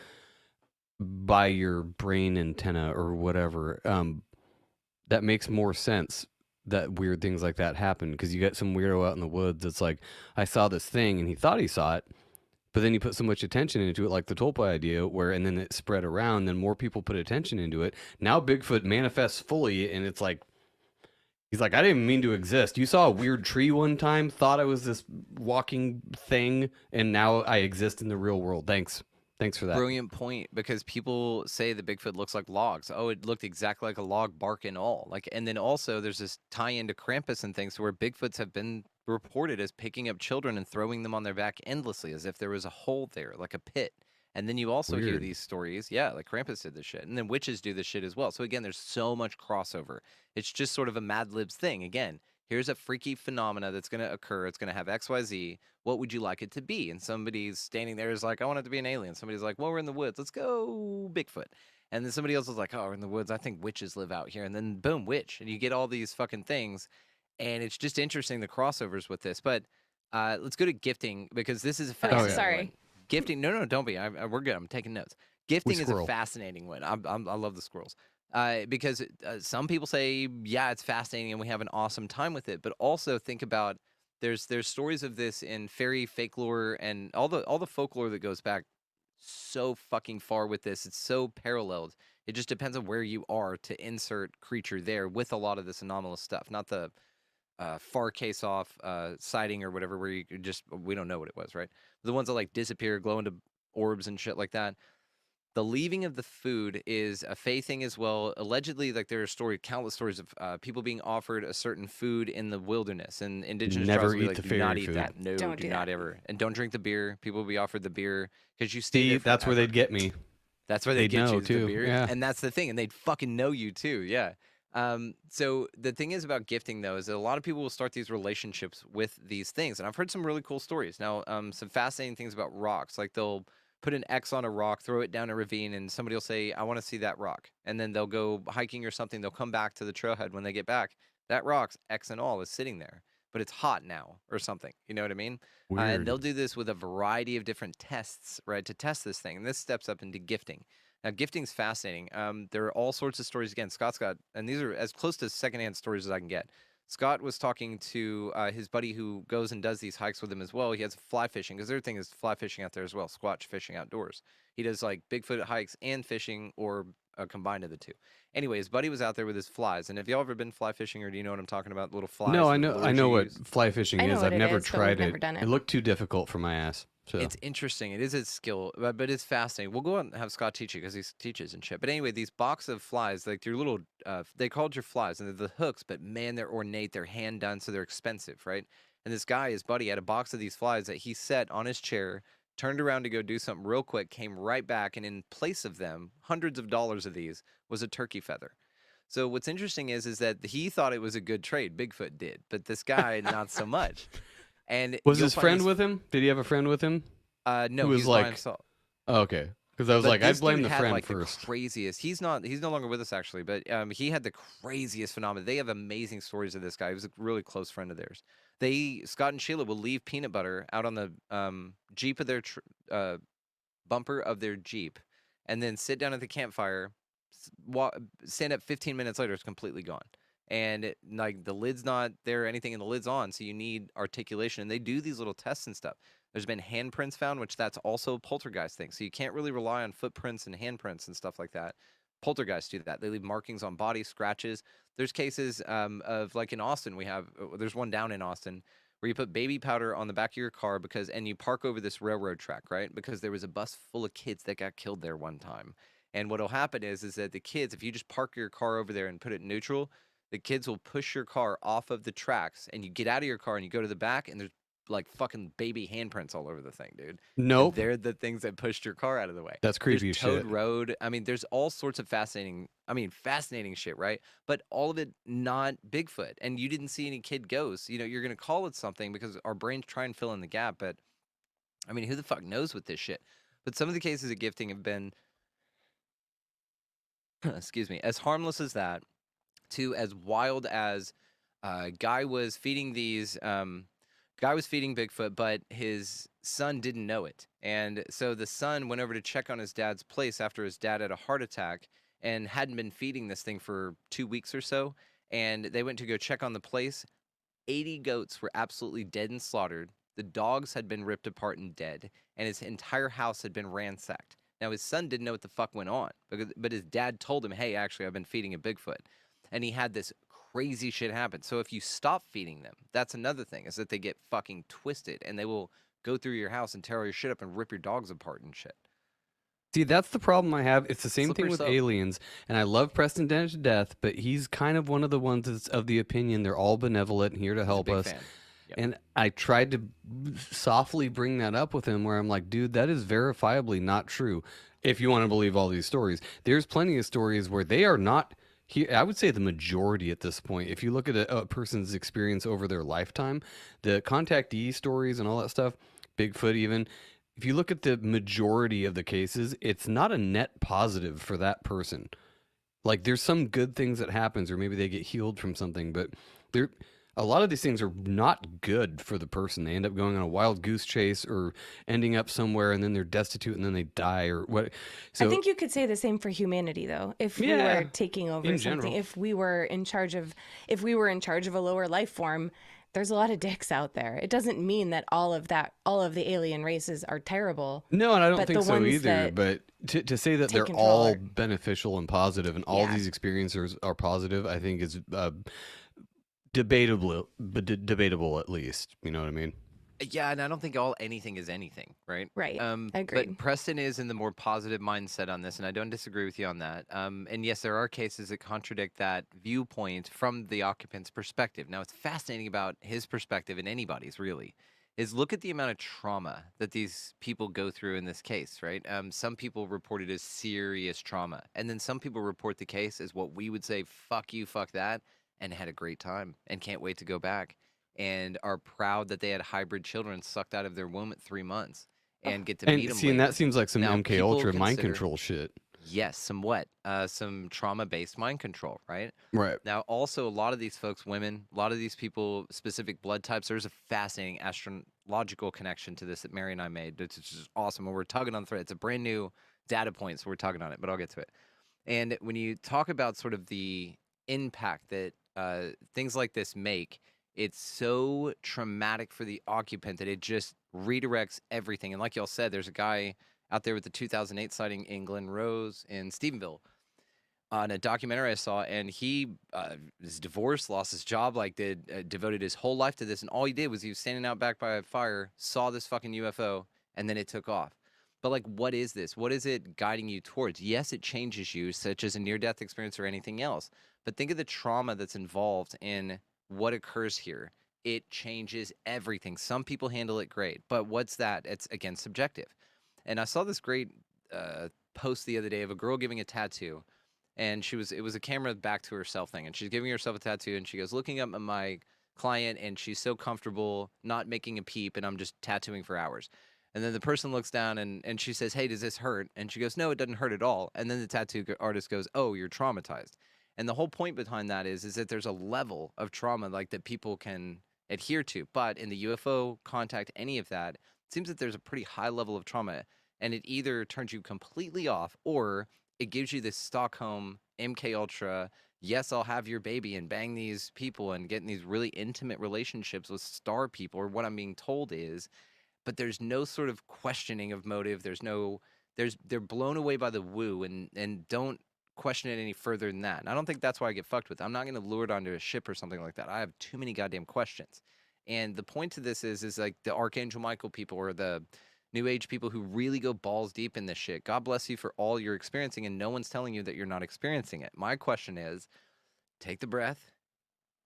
by your brain antenna or whatever, that makes more sense that weird things like that happen, because you get some weirdo out in the woods that's like, I saw this thing, and he thought he saw it, but then you put so much attention into it, like the tulpa idea, and then it spread around, then more people put attention into it. Now Bigfoot manifests fully, and it's like, he's like, I didn't mean to exist. You saw a weird tree one time, thought I was this walking thing, and now I exist in the real world. Thanks for that. Brilliant point, because people say that Bigfoot looks like logs. Oh, it looked exactly like a log, bark and all. Like, and then also there's this tie into Krampus and things where Bigfoots have been reported as picking up children and throwing them on their back endlessly, as if there was a hole there, like a pit. And then you also hear Weird. these stories, yeah, like Krampus did this shit, and then witches do this shit as well. So again, there's so much crossover. It's just sort of a Mad Libs thing. Again, here's a freaky phenomena that's going to occur. It's going to have XYZ. What would you like it to be? And somebody's standing there is like, I want it to be an alien. Somebody's like, well, we're in the woods. Let's go Bigfoot. And then somebody else is like, oh, we're in the woods. I think witches live out here. And then boom, witch. And you get all these fucking things. And it's just interesting, the crossovers with this. But let's go to gifting, because this is a fascinating sorry. one. Gifting, no, don't be. We're good. I'm taking notes. Gifting is a squirrel. fascinating one. I love the squirrels. Because some people say, yeah, it's fascinating and we have an awesome time with it. But also think about, there's stories of this in fairy folklore and all the folklore that goes back so fucking far with this. It's so paralleled. It just depends on where you are to insert creature there with a lot of this anomalous stuff. Not the far case off sighting or whatever, where you just, we don't know what it was, right? The ones that like disappear, glow into orbs and shit like that. The leaving of the food is a Fae thing as well. Allegedly, like there are countless stories of people being offered a certain food in the wilderness, and indigenous Never tribes will be eat like, the do not fairy eat food. that. No, Don't do do not that. ever. And don't drink the beer. People will be offered the beer because you stay See, there that's where forever. they'd get me. That's where they They'd get know, you, is the too. beer. Yeah. And that's the thing. And they'd fucking know you too. Yeah. So the thing is about gifting, though, is that a lot of people will start these relationships with these things. And I've heard some really cool stories. Now, some fascinating things about rocks. Like they'll put an X on a rock, throw it down a ravine, and somebody will say, I want to see that rock. And then they'll go hiking or something. They'll come back to the trailhead. When they get back, that rock's X and all is sitting there. but it's hot now or something. You know what I mean? And Weird. they'll do this with a variety of different tests, right, to test this thing. And this steps up into gifting. Now, gifting's fascinating. There are all sorts of stories. Again, Scott's got, and these are as close to secondhand stories as I can get. Scott was talking to his buddy who goes and does these hikes with him as well. He has fly fishing, because their thing is fly fishing out there as well, squatch fishing outdoors. He does like Bigfoot hikes and fishing, or a combine of the two. Anyway, his buddy was out there with his flies. And have y'all ever been fly fishing, or do you know what I'm talking about? Little flies. No, with I lures know you what use? fly fishing I know is. what I've it never is, but tried we've it. never done it. It looked too difficult for my ass. So It's interesting. It is a skill, but it's fascinating. We'll go out and have Scott teach you because he teaches and shit. But anyway, these box of flies, like your little, they called your flies, and they're the hooks, but man, they're ornate. They're hand done, so they're expensive, right? And this guy, his buddy, had a box of these flies that he set on his chair, turned around to go do something real quick, came right back, and in place of them, hundreds of dollars of these, was a turkey feather. So what's interesting is that he thought it was a good trade. Bigfoot did, but this guy not so much. And was you'll his find friend these- with him? Did he have a friend with him? No, who was he was by like- himself. Oh, okay. Because I was But like, I'd this blame dude the had, friend like, first. The craziest. He's no longer with us actually, but he had the craziest phenomenon. They have amazing stories of this guy. He was a really close friend of theirs. Scott and Sheila will leave peanut butter out on the Jeep of their bumper of their Jeep, and then sit down at the campfire. Stand up 15 minutes later, it's completely gone. And like the lid's not there, or anything, and the lid's on, so you need articulation. And they do these little tests and stuff. There's been handprints found, which that's also a poltergeist thing. So you can't really rely on footprints and handprints and stuff like that. Poltergeists do that. They leave markings on bodies, scratches. There's cases of, like in Austin, there's one down in Austin where you put baby powder on the back of your car and you park over this railroad track, right? Because there was a bus full of kids that got killed there one time. And what'll happen is that the kids, if you just park your car over there and put it neutral, the kids will push your car off of the tracks, and you get out of your car and you go to the back, and there's like fucking baby handprints all over the thing, dude. Nope. And they're the things that pushed your car out of the way. That's creepy There's as Toad shit. Road. I mean, there's all sorts of fascinating shit, right? But all of it not Bigfoot. And you didn't see any kid ghosts. You know, you're going to call it something because our brains try and fill in the gap. But I mean, who the fuck knows with this shit? But some of the cases of gifting have been, excuse me, as harmless as that, to as wild as guy was feeding Bigfoot, but his son didn't know it. And so the son went over to check on his dad's place after his dad had a heart attack and hadn't been feeding this thing for 2 weeks or so. And they went to go check on the place. 80 goats were absolutely dead and slaughtered. The dogs had been ripped apart and dead, and his entire house had been ransacked. Now, his son didn't know what the fuck went on, but his dad told him, hey, actually, I've been feeding a Bigfoot. And he had this crazy shit happen. So if you stop feeding them, that's another thing, is that they get fucking twisted, and they will go through your house and tear all your shit up and rip your dogs apart and shit. See, that's the problem I have. It's the same Slippery thing with slope. aliens, and I love Preston Dent to death, but he's kind of one of the ones that's of the opinion they're all benevolent and here to help Big us. fan. Yep. And I tried to softly bring that up with him where I'm like, dude, that is verifiably not true. If you want to believe all these stories, there's plenty of stories where they are not here. I would say the majority at this point, if you look at a person's experience over their lifetime, the contactee stories and all that stuff, Bigfoot even, if you look at the majority of the cases, it's not a net positive for that person. Like there's some good things that happens, or maybe they get healed from something, but a lot of these things are not good for the person. They end up going on a wild goose chase or ending up somewhere, and then they're destitute, and then they die, or what. So I think you could say the same for humanity, though. If we Yeah, were taking over in something, general. if we were in charge of a lower life form, there's a lot of dicks out there. It doesn't mean that all of the alien races are terrible. no, and I don't but think the so ones either. that But to say that take they're control all are- beneficial and positive, and all Yeah. these experiences are positive, I think is debatable, but debatable at least. You know what I mean? Yeah, and I don't think anything is anything, right? Right. But Agreed. Preston is in the more positive mindset on this, and I don't disagree with you on that. And yes, there are cases that contradict that viewpoint from the occupant's perspective. Now, what's fascinating about his perspective, and anybody's really, is look at the amount of trauma that these people go through in this case, right? Some people report it as serious trauma, and then some people report the case as what we would say, fuck you, fuck that, and had a great time and can't wait to go back, and are proud that they had hybrid children sucked out of their womb at 3 months and get to meet And them. see, and that seems like some Now, MK people Ultra mind consider- control shit. Yes, some trauma-based mind control, right? Right. Now, also, a lot of these folks, women, a lot of these people, specific blood types, there's a fascinating astrological connection to this that Mary and I made. It's just awesome. And we're tugging on the thread. It's a brand new data point, so we're tugging on it, but I'll get to it. And when you talk about sort of the impact that things like this make, it's so traumatic for the occupant that it just redirects everything. And like y'all said, there's a guy out there with the 2008 sighting in Glen Rose in Stephenville on a documentary I saw, and he is divorced, lost his job, like devoted his whole life to this, and all he did was he was standing out back by a fire, saw this fucking UFO, and then it took off. But like, what is this? What is it guiding you towards? Yes, it changes you, such as a near-death experience or anything else. But think of the trauma that's involved in what occurs here. It changes everything. Some people handle it great, but what's that? It's, again, subjective. And I saw this great post the other day of a girl giving a tattoo, and it was a camera back to herself thing, and she's giving herself a tattoo, and she goes, looking up at my client, and she's so comfortable not making a peep, and I'm just tattooing for hours. And then the person looks down and she says, hey, does this hurt? And she goes, no, it doesn't hurt at all. And then the tattoo artist goes, oh, you're traumatized. And the whole point behind that is that there's a level of trauma like that people can adhere to. But in the UFO contact, any of that, it seems that there's a pretty high level of trauma. And it either turns you completely off or it gives you this Stockholm MK Ultra, yes, I'll have your baby and bang these people and get in these really intimate relationships with star people, or what I'm being told is, but there's no sort of questioning of motive. They're blown away by the woo and don't question it any further than that. And I don't think that's why I get fucked with. I'm not going to lure it onto a ship or something like that. I have too many goddamn questions. And the point to this is like the Archangel Michael people or the New Age people who really go balls deep in this shit. God bless you for all you're experiencing, and no one's telling you that you're not experiencing it. My question is, take the breath.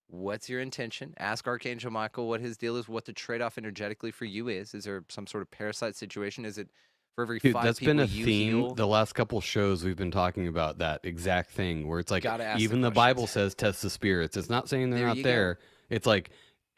What's your intention? Ask Archangel Michael what his deal is, what the trade-off energetically for you is. Is there some sort of parasite situation? Is it for every Dude, 5 that's people been a you theme heal? the last couple shows we've been talking about that exact thing where it's like Gotta ask the even the questions. Bible says test the spirits. It's not saying they're There not you go. there. It's like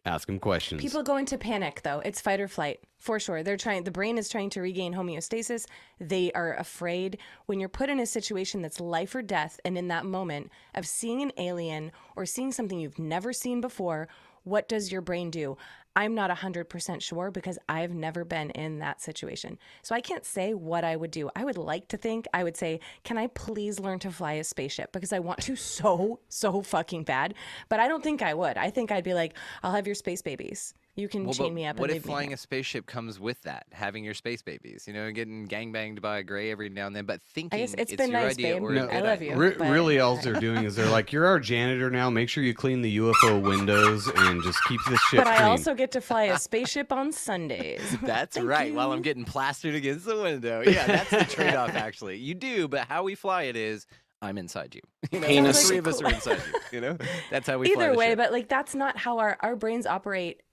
ask them questions. People go into panic though. It's fight or flight for sure. The brain is trying to regain homeostasis. They are afraid. When you're put in a situation that's life or death, and in that moment of seeing an alien or seeing something you've never seen before, what does your brain do? I'm not 100% sure because I've never been in that situation. So I can't say what I would do. I would like to think I would say, can I please learn to fly a spaceship? Because I want to so fucking bad. But I don't think I would. I think I'd be like, I'll have your space babies. You can chain me up what and if leave me flying here. a spaceship comes with that, having your space babies, getting gangbanged by a gray every now and then, but thinking I guess it's it's been your nice, idea babe. or a No, good I love idea. you. but- Really, all they're doing is they're like, you're our janitor now. Make sure you clean the UFO windows and just keep this shit But clean. I also get to fly a spaceship on Sundays. That's Thank right. While I'm you. getting plastered against the window. Yeah, that's the trade-off. Actually, you do, but how we fly it is, I'm inside you. Penis. The three of us Cool. are inside you. That's how we fly Either the way, ship. but like that's not how our brains operate.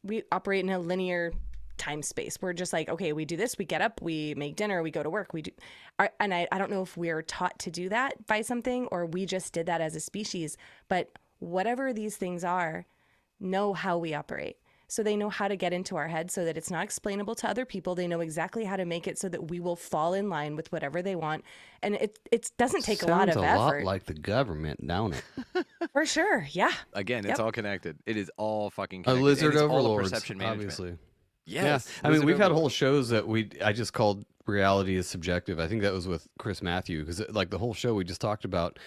We operate in a linear time space. We're just like, okay, we do this, we get up, we make dinner, we go to work, we do. And I don't know if we're taught to do that by something or we just did that as a species. But whatever these things are, know how we operate. So they know how to get into our head so that it's not explainable to other people. They know exactly how to make it so that we will fall in line with whatever they want. And it doesn't take a lot of Sounds effort. like the government, don't it? For sure. Yeah. Again, it's Yep. all connected. It is all fucking A connected. lizard and it's all overlords, perception management. obviously. Yes. Yeah, I mean, lizard we've had whole overlords. shows that I just called reality is subjective. I think that was with Chris Matthew because like the whole show we just talked about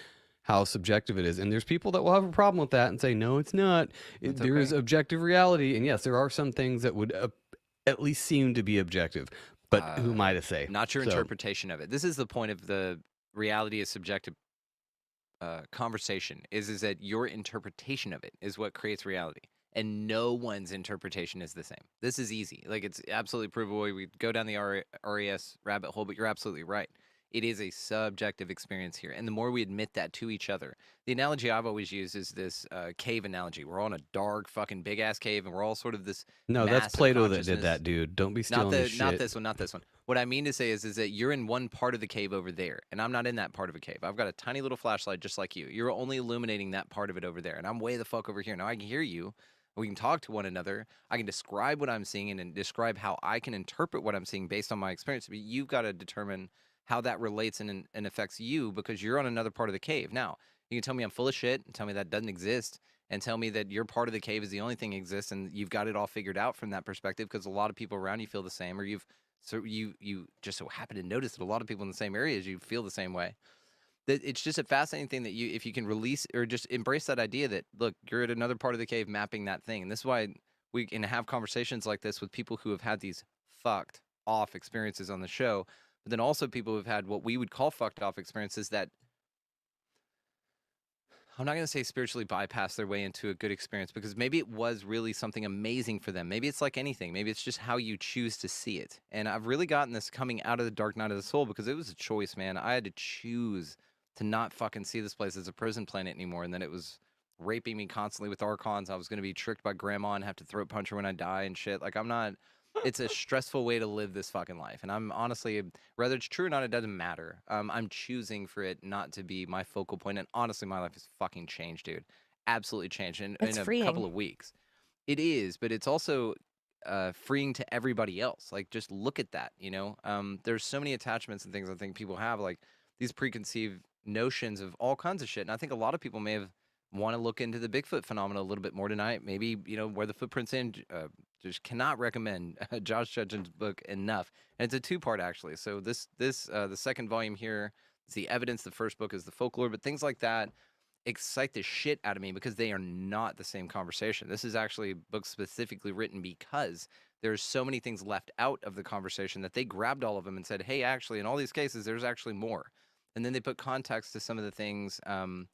how subjective it is, and there's people that will have a problem with that and say no, it's not. There is objective reality, and yes, there are some things that would at least seem to be objective, but who am I to say? Not your So- interpretation of it. This is the point of the reality is subjective conversation is that your interpretation of it is what creates reality. And no one's interpretation is the same. This is easy. Like, it's absolutely provable. We go down the RES rabbit hole, but you're absolutely right. It is a subjective experience here. And the more we admit that to each other, the analogy I've always used is this cave analogy. We're all in a dark, fucking big-ass cave, and we're all sort of this No, that's massive Plato that consciousness. did that, dude. Don't be stealing this shit. Not this one, not this one. What I mean to say is that you're in one part of the cave over there, and I'm not in that part of a cave. I've got a tiny little flashlight just like you. You're only illuminating that part of it over there, and I'm way the fuck over here. Now I can hear you. We can talk to one another. I can describe what I'm seeing and describe how I can interpret what I'm seeing based on my experience. But you've got to determine how that relates and affects you because you're on another part of the cave. Now, you can tell me I'm full of shit and tell me that doesn't exist and tell me that your part of the cave is the only thing that exists and you've got it all figured out from that perspective because a lot of people around you feel the same, or you just so happen to notice that a lot of people in the same area as you feel the same way. That it's just a fascinating thing that if you can release or just embrace that idea that, look, you're at another part of the cave mapping that thing. And this is why we can have conversations like this with people who have had these fucked off experiences on the show, but then also people who've had what we would call fucked off experiences that I'm not going to say spiritually bypass their way into a good experience because maybe it was really something amazing for them. Maybe it's like anything. Maybe it's just how you choose to see it. And I've really gotten this coming out of the dark night of the soul because it was a choice, man. I had to choose to not fucking see this place as a prison planet anymore. And then it was raping me constantly with archons. I was going to be tricked by grandma and have to throat punch her when I die and shit. Like, I'm not... It's a stressful way to live this fucking life. And I'm honestly, whether it's true or not, it doesn't matter. I'm choosing for it not to be my focal point. And honestly, my life has fucking changed, dude. Absolutely changed in a couple of weeks. It is, but it's also freeing to everybody else. Like, just look at that, you know? There's so many attachments and things I think people have, like these preconceived notions of all kinds of shit. And I think a lot of people may have want to look into the Bigfoot phenomena a little bit more tonight. Maybe, you know, where the footprints in. Just cannot recommend Josh Judgen's book enough. And it's a two-part, actually. So the second volume here is the evidence. The first book is the folklore. But things like that excite the shit out of me because they are not the same conversation. This is actually a book specifically written because there's so many things left out of the conversation that they grabbed all of them and said, hey, actually, in all these cases, there's actually more. And then they put context to some of the things, some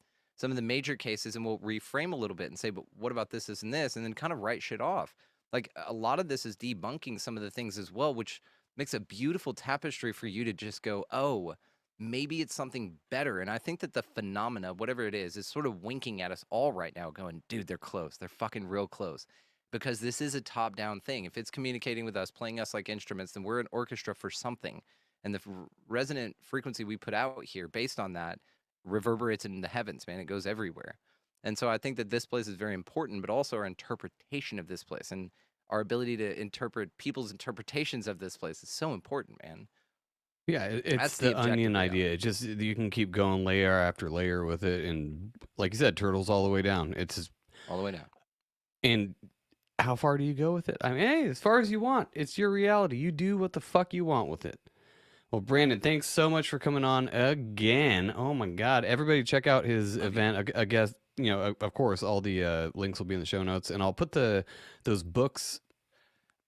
of the major cases, and we'll reframe a little bit and say, but what about this, and this, and then kind of write shit off. Like, a lot of this is debunking some of the things as well, which makes a beautiful tapestry for you to just go, oh, maybe it's something better. And I think that the phenomena, whatever it is sort of winking at us all right now, going, dude, they're close. They're fucking real close. Because this is a top-down thing. If it's communicating with us, playing us like instruments, then we're an orchestra for something. And the resonant frequency we put out here based on that reverberates in the heavens, man. It goes everywhere. And so I think that this place is very important, but also our interpretation of this place and our ability to interpret people's interpretations of this place is so important, man. Yeah, it's the onion idea. It just, you can keep going layer after layer with it. And like you said, turtles all the way down. It's just, all the way down. And how far do you go with it? I mean, hey, as far as you want. It's your reality. You do what the fuck you want with it. Well, Brandon, thanks so much for coming on again. Oh my God. Everybody check out his event. I guess, you know, of course, all the links will be in the show notes, and I'll put those books.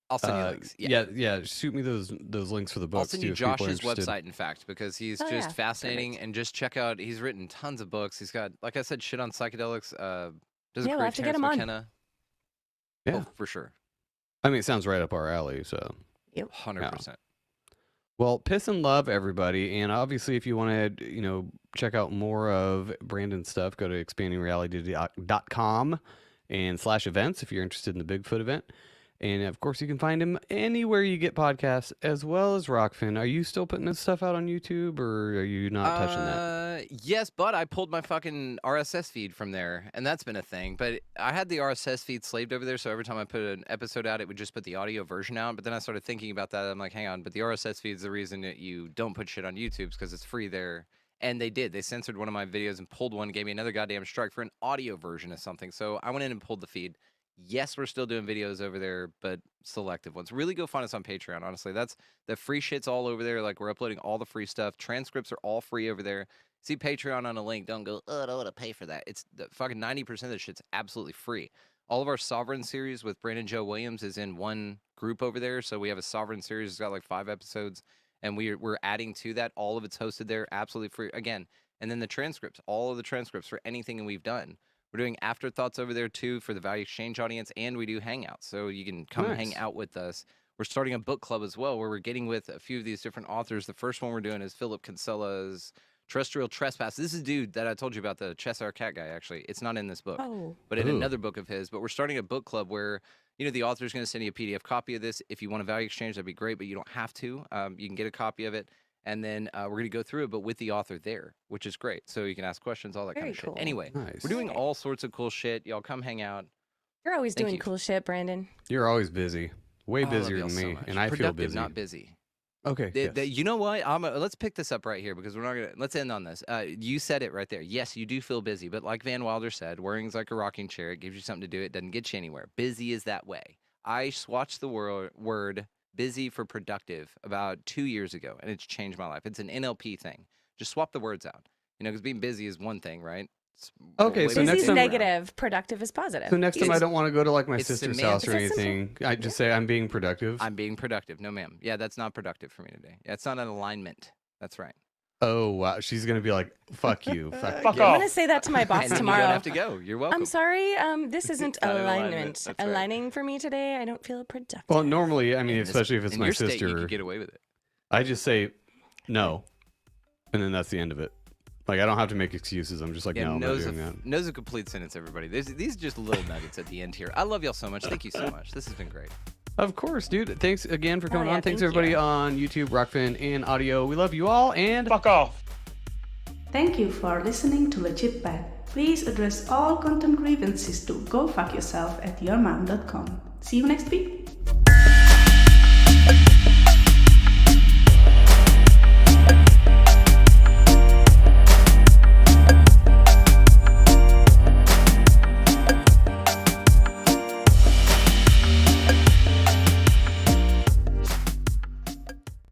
I'll send you links. Yeah. Shoot me those links for the books. I'll send you Josh's website, in fact, because he's just fascinating. Perfect. And just check out. He's written tons of books. He's got, like I said, shit on psychedelics. Does we'll have to get him on. Yeah, for sure. I mean, it sounds right up our alley. So, 100%. Well, piss and love, everybody. And obviously, if you want to, you know, check out more of Brandon's stuff, go to expandingreality.com and /events if you're interested in the Bigfoot event. And of course, you can find him anywhere you get podcasts, as well as Rokfin. Are you still putting this stuff out on YouTube, or are you not touching that? Yes, but I pulled my fucking RSS feed from there, and that's been a thing. But I had the RSS feed slaved over there, so every time I put an episode out, it would just put the audio version out. But then I started thinking about that. I'm like, hang on, but the RSS feed is the reason that you don't put shit on YouTube, because it's free there. And they did. They censored one of my videos and pulled one, gave me another goddamn strike for an audio version of something. So I went in and pulled the feed. Yes, we're still doing videos over there, but selective ones. Really go find us on Patreon, honestly. That's the free shit's all over there. Like, we're uploading all the free stuff. Transcripts are all free over there. See Patreon on a link. Don't go, oh, I don't want to pay for that. It's the fucking 90% of the shit's absolutely free. All of our Sovereign series with Brandon Joe Williams is in one group over there. So we have a Sovereign series. It's got like 5 episodes. And we're adding to that. All of it's hosted there, absolutely free. Again, and then the transcripts, all of the transcripts for anything we've done. We're doing afterthoughts over there, too, for the Value Exchange audience, and we do hangouts, so you can come hang out with us. We're starting a book club as well, where we're getting with a few of these different authors. The first one we're doing is Philip Kinsella's Terrestrial Trespass. This is a dude that I told you about, the Cheshire Cat guy, actually. It's not in this book, but in another book of his. But we're starting a book club where, you know, the author's going to send you a PDF copy of this. If you want a Value Exchange, that'd be great, but you don't have to. You can get a copy of it. And then we're going to go through it, but with the author there, which is great. So you can ask questions, all that kind of shit. Anyway, we're doing all sorts of cool shit. Y'all come hang out. You're always doing cool shit, Brandon. You're always busy. Way busier than me. And I feel busy. Not busy. Okay. Yes. You know what? Let's pick this up right here because we're not gonna. Let's end on this. You said it right there. Yes, you do feel busy, but like Van Wilder said, worrying's like a rocking chair. It gives you something to do. It doesn't get you anywhere. Busy is that way. I swatched the word busy for productive about 2 years ago, and it's changed my life. It's an NLP thing. Just swap the words out. Because being busy is one thing, right? Okay, so Busy next is time, negative, productive is positive. so next time I don't want to go to like my it's sister's house or semantics. anything. I just say I'm being productive. I'm being productive. No, ma'am. Yeah, that's not productive for me today. Yeah, it's not an alignment. That's right. Oh wow, she's gonna be like, "Fuck you, fuck Fuck you." I'm off. going to say that to my boss And you tomorrow. don't have to go. You're welcome. I'm sorry. This isn't not an alignment. alignment. That's right. Aligning for me today. I don't feel productive. Well, normally, I mean, In this- especially if it's in my your state, you sister, could get away with it. I just say no, and then that's the end of it. Like I don't have to make excuses. I'm just like, no, I'm not doing that. Knows a complete sentence, everybody. These are just little nuggets at the end here. I love y'all so much. Thank you so much. This has been great. Of course, dude. Thanks again for coming yeah, on. Thanks thank everybody you. on YouTube, Rokfin, and audio. We love you all, and Fuck off. Thank you for listening to Legit Bad. Please address all content grievances to gofuckyourself@yourmom.com. See you next week.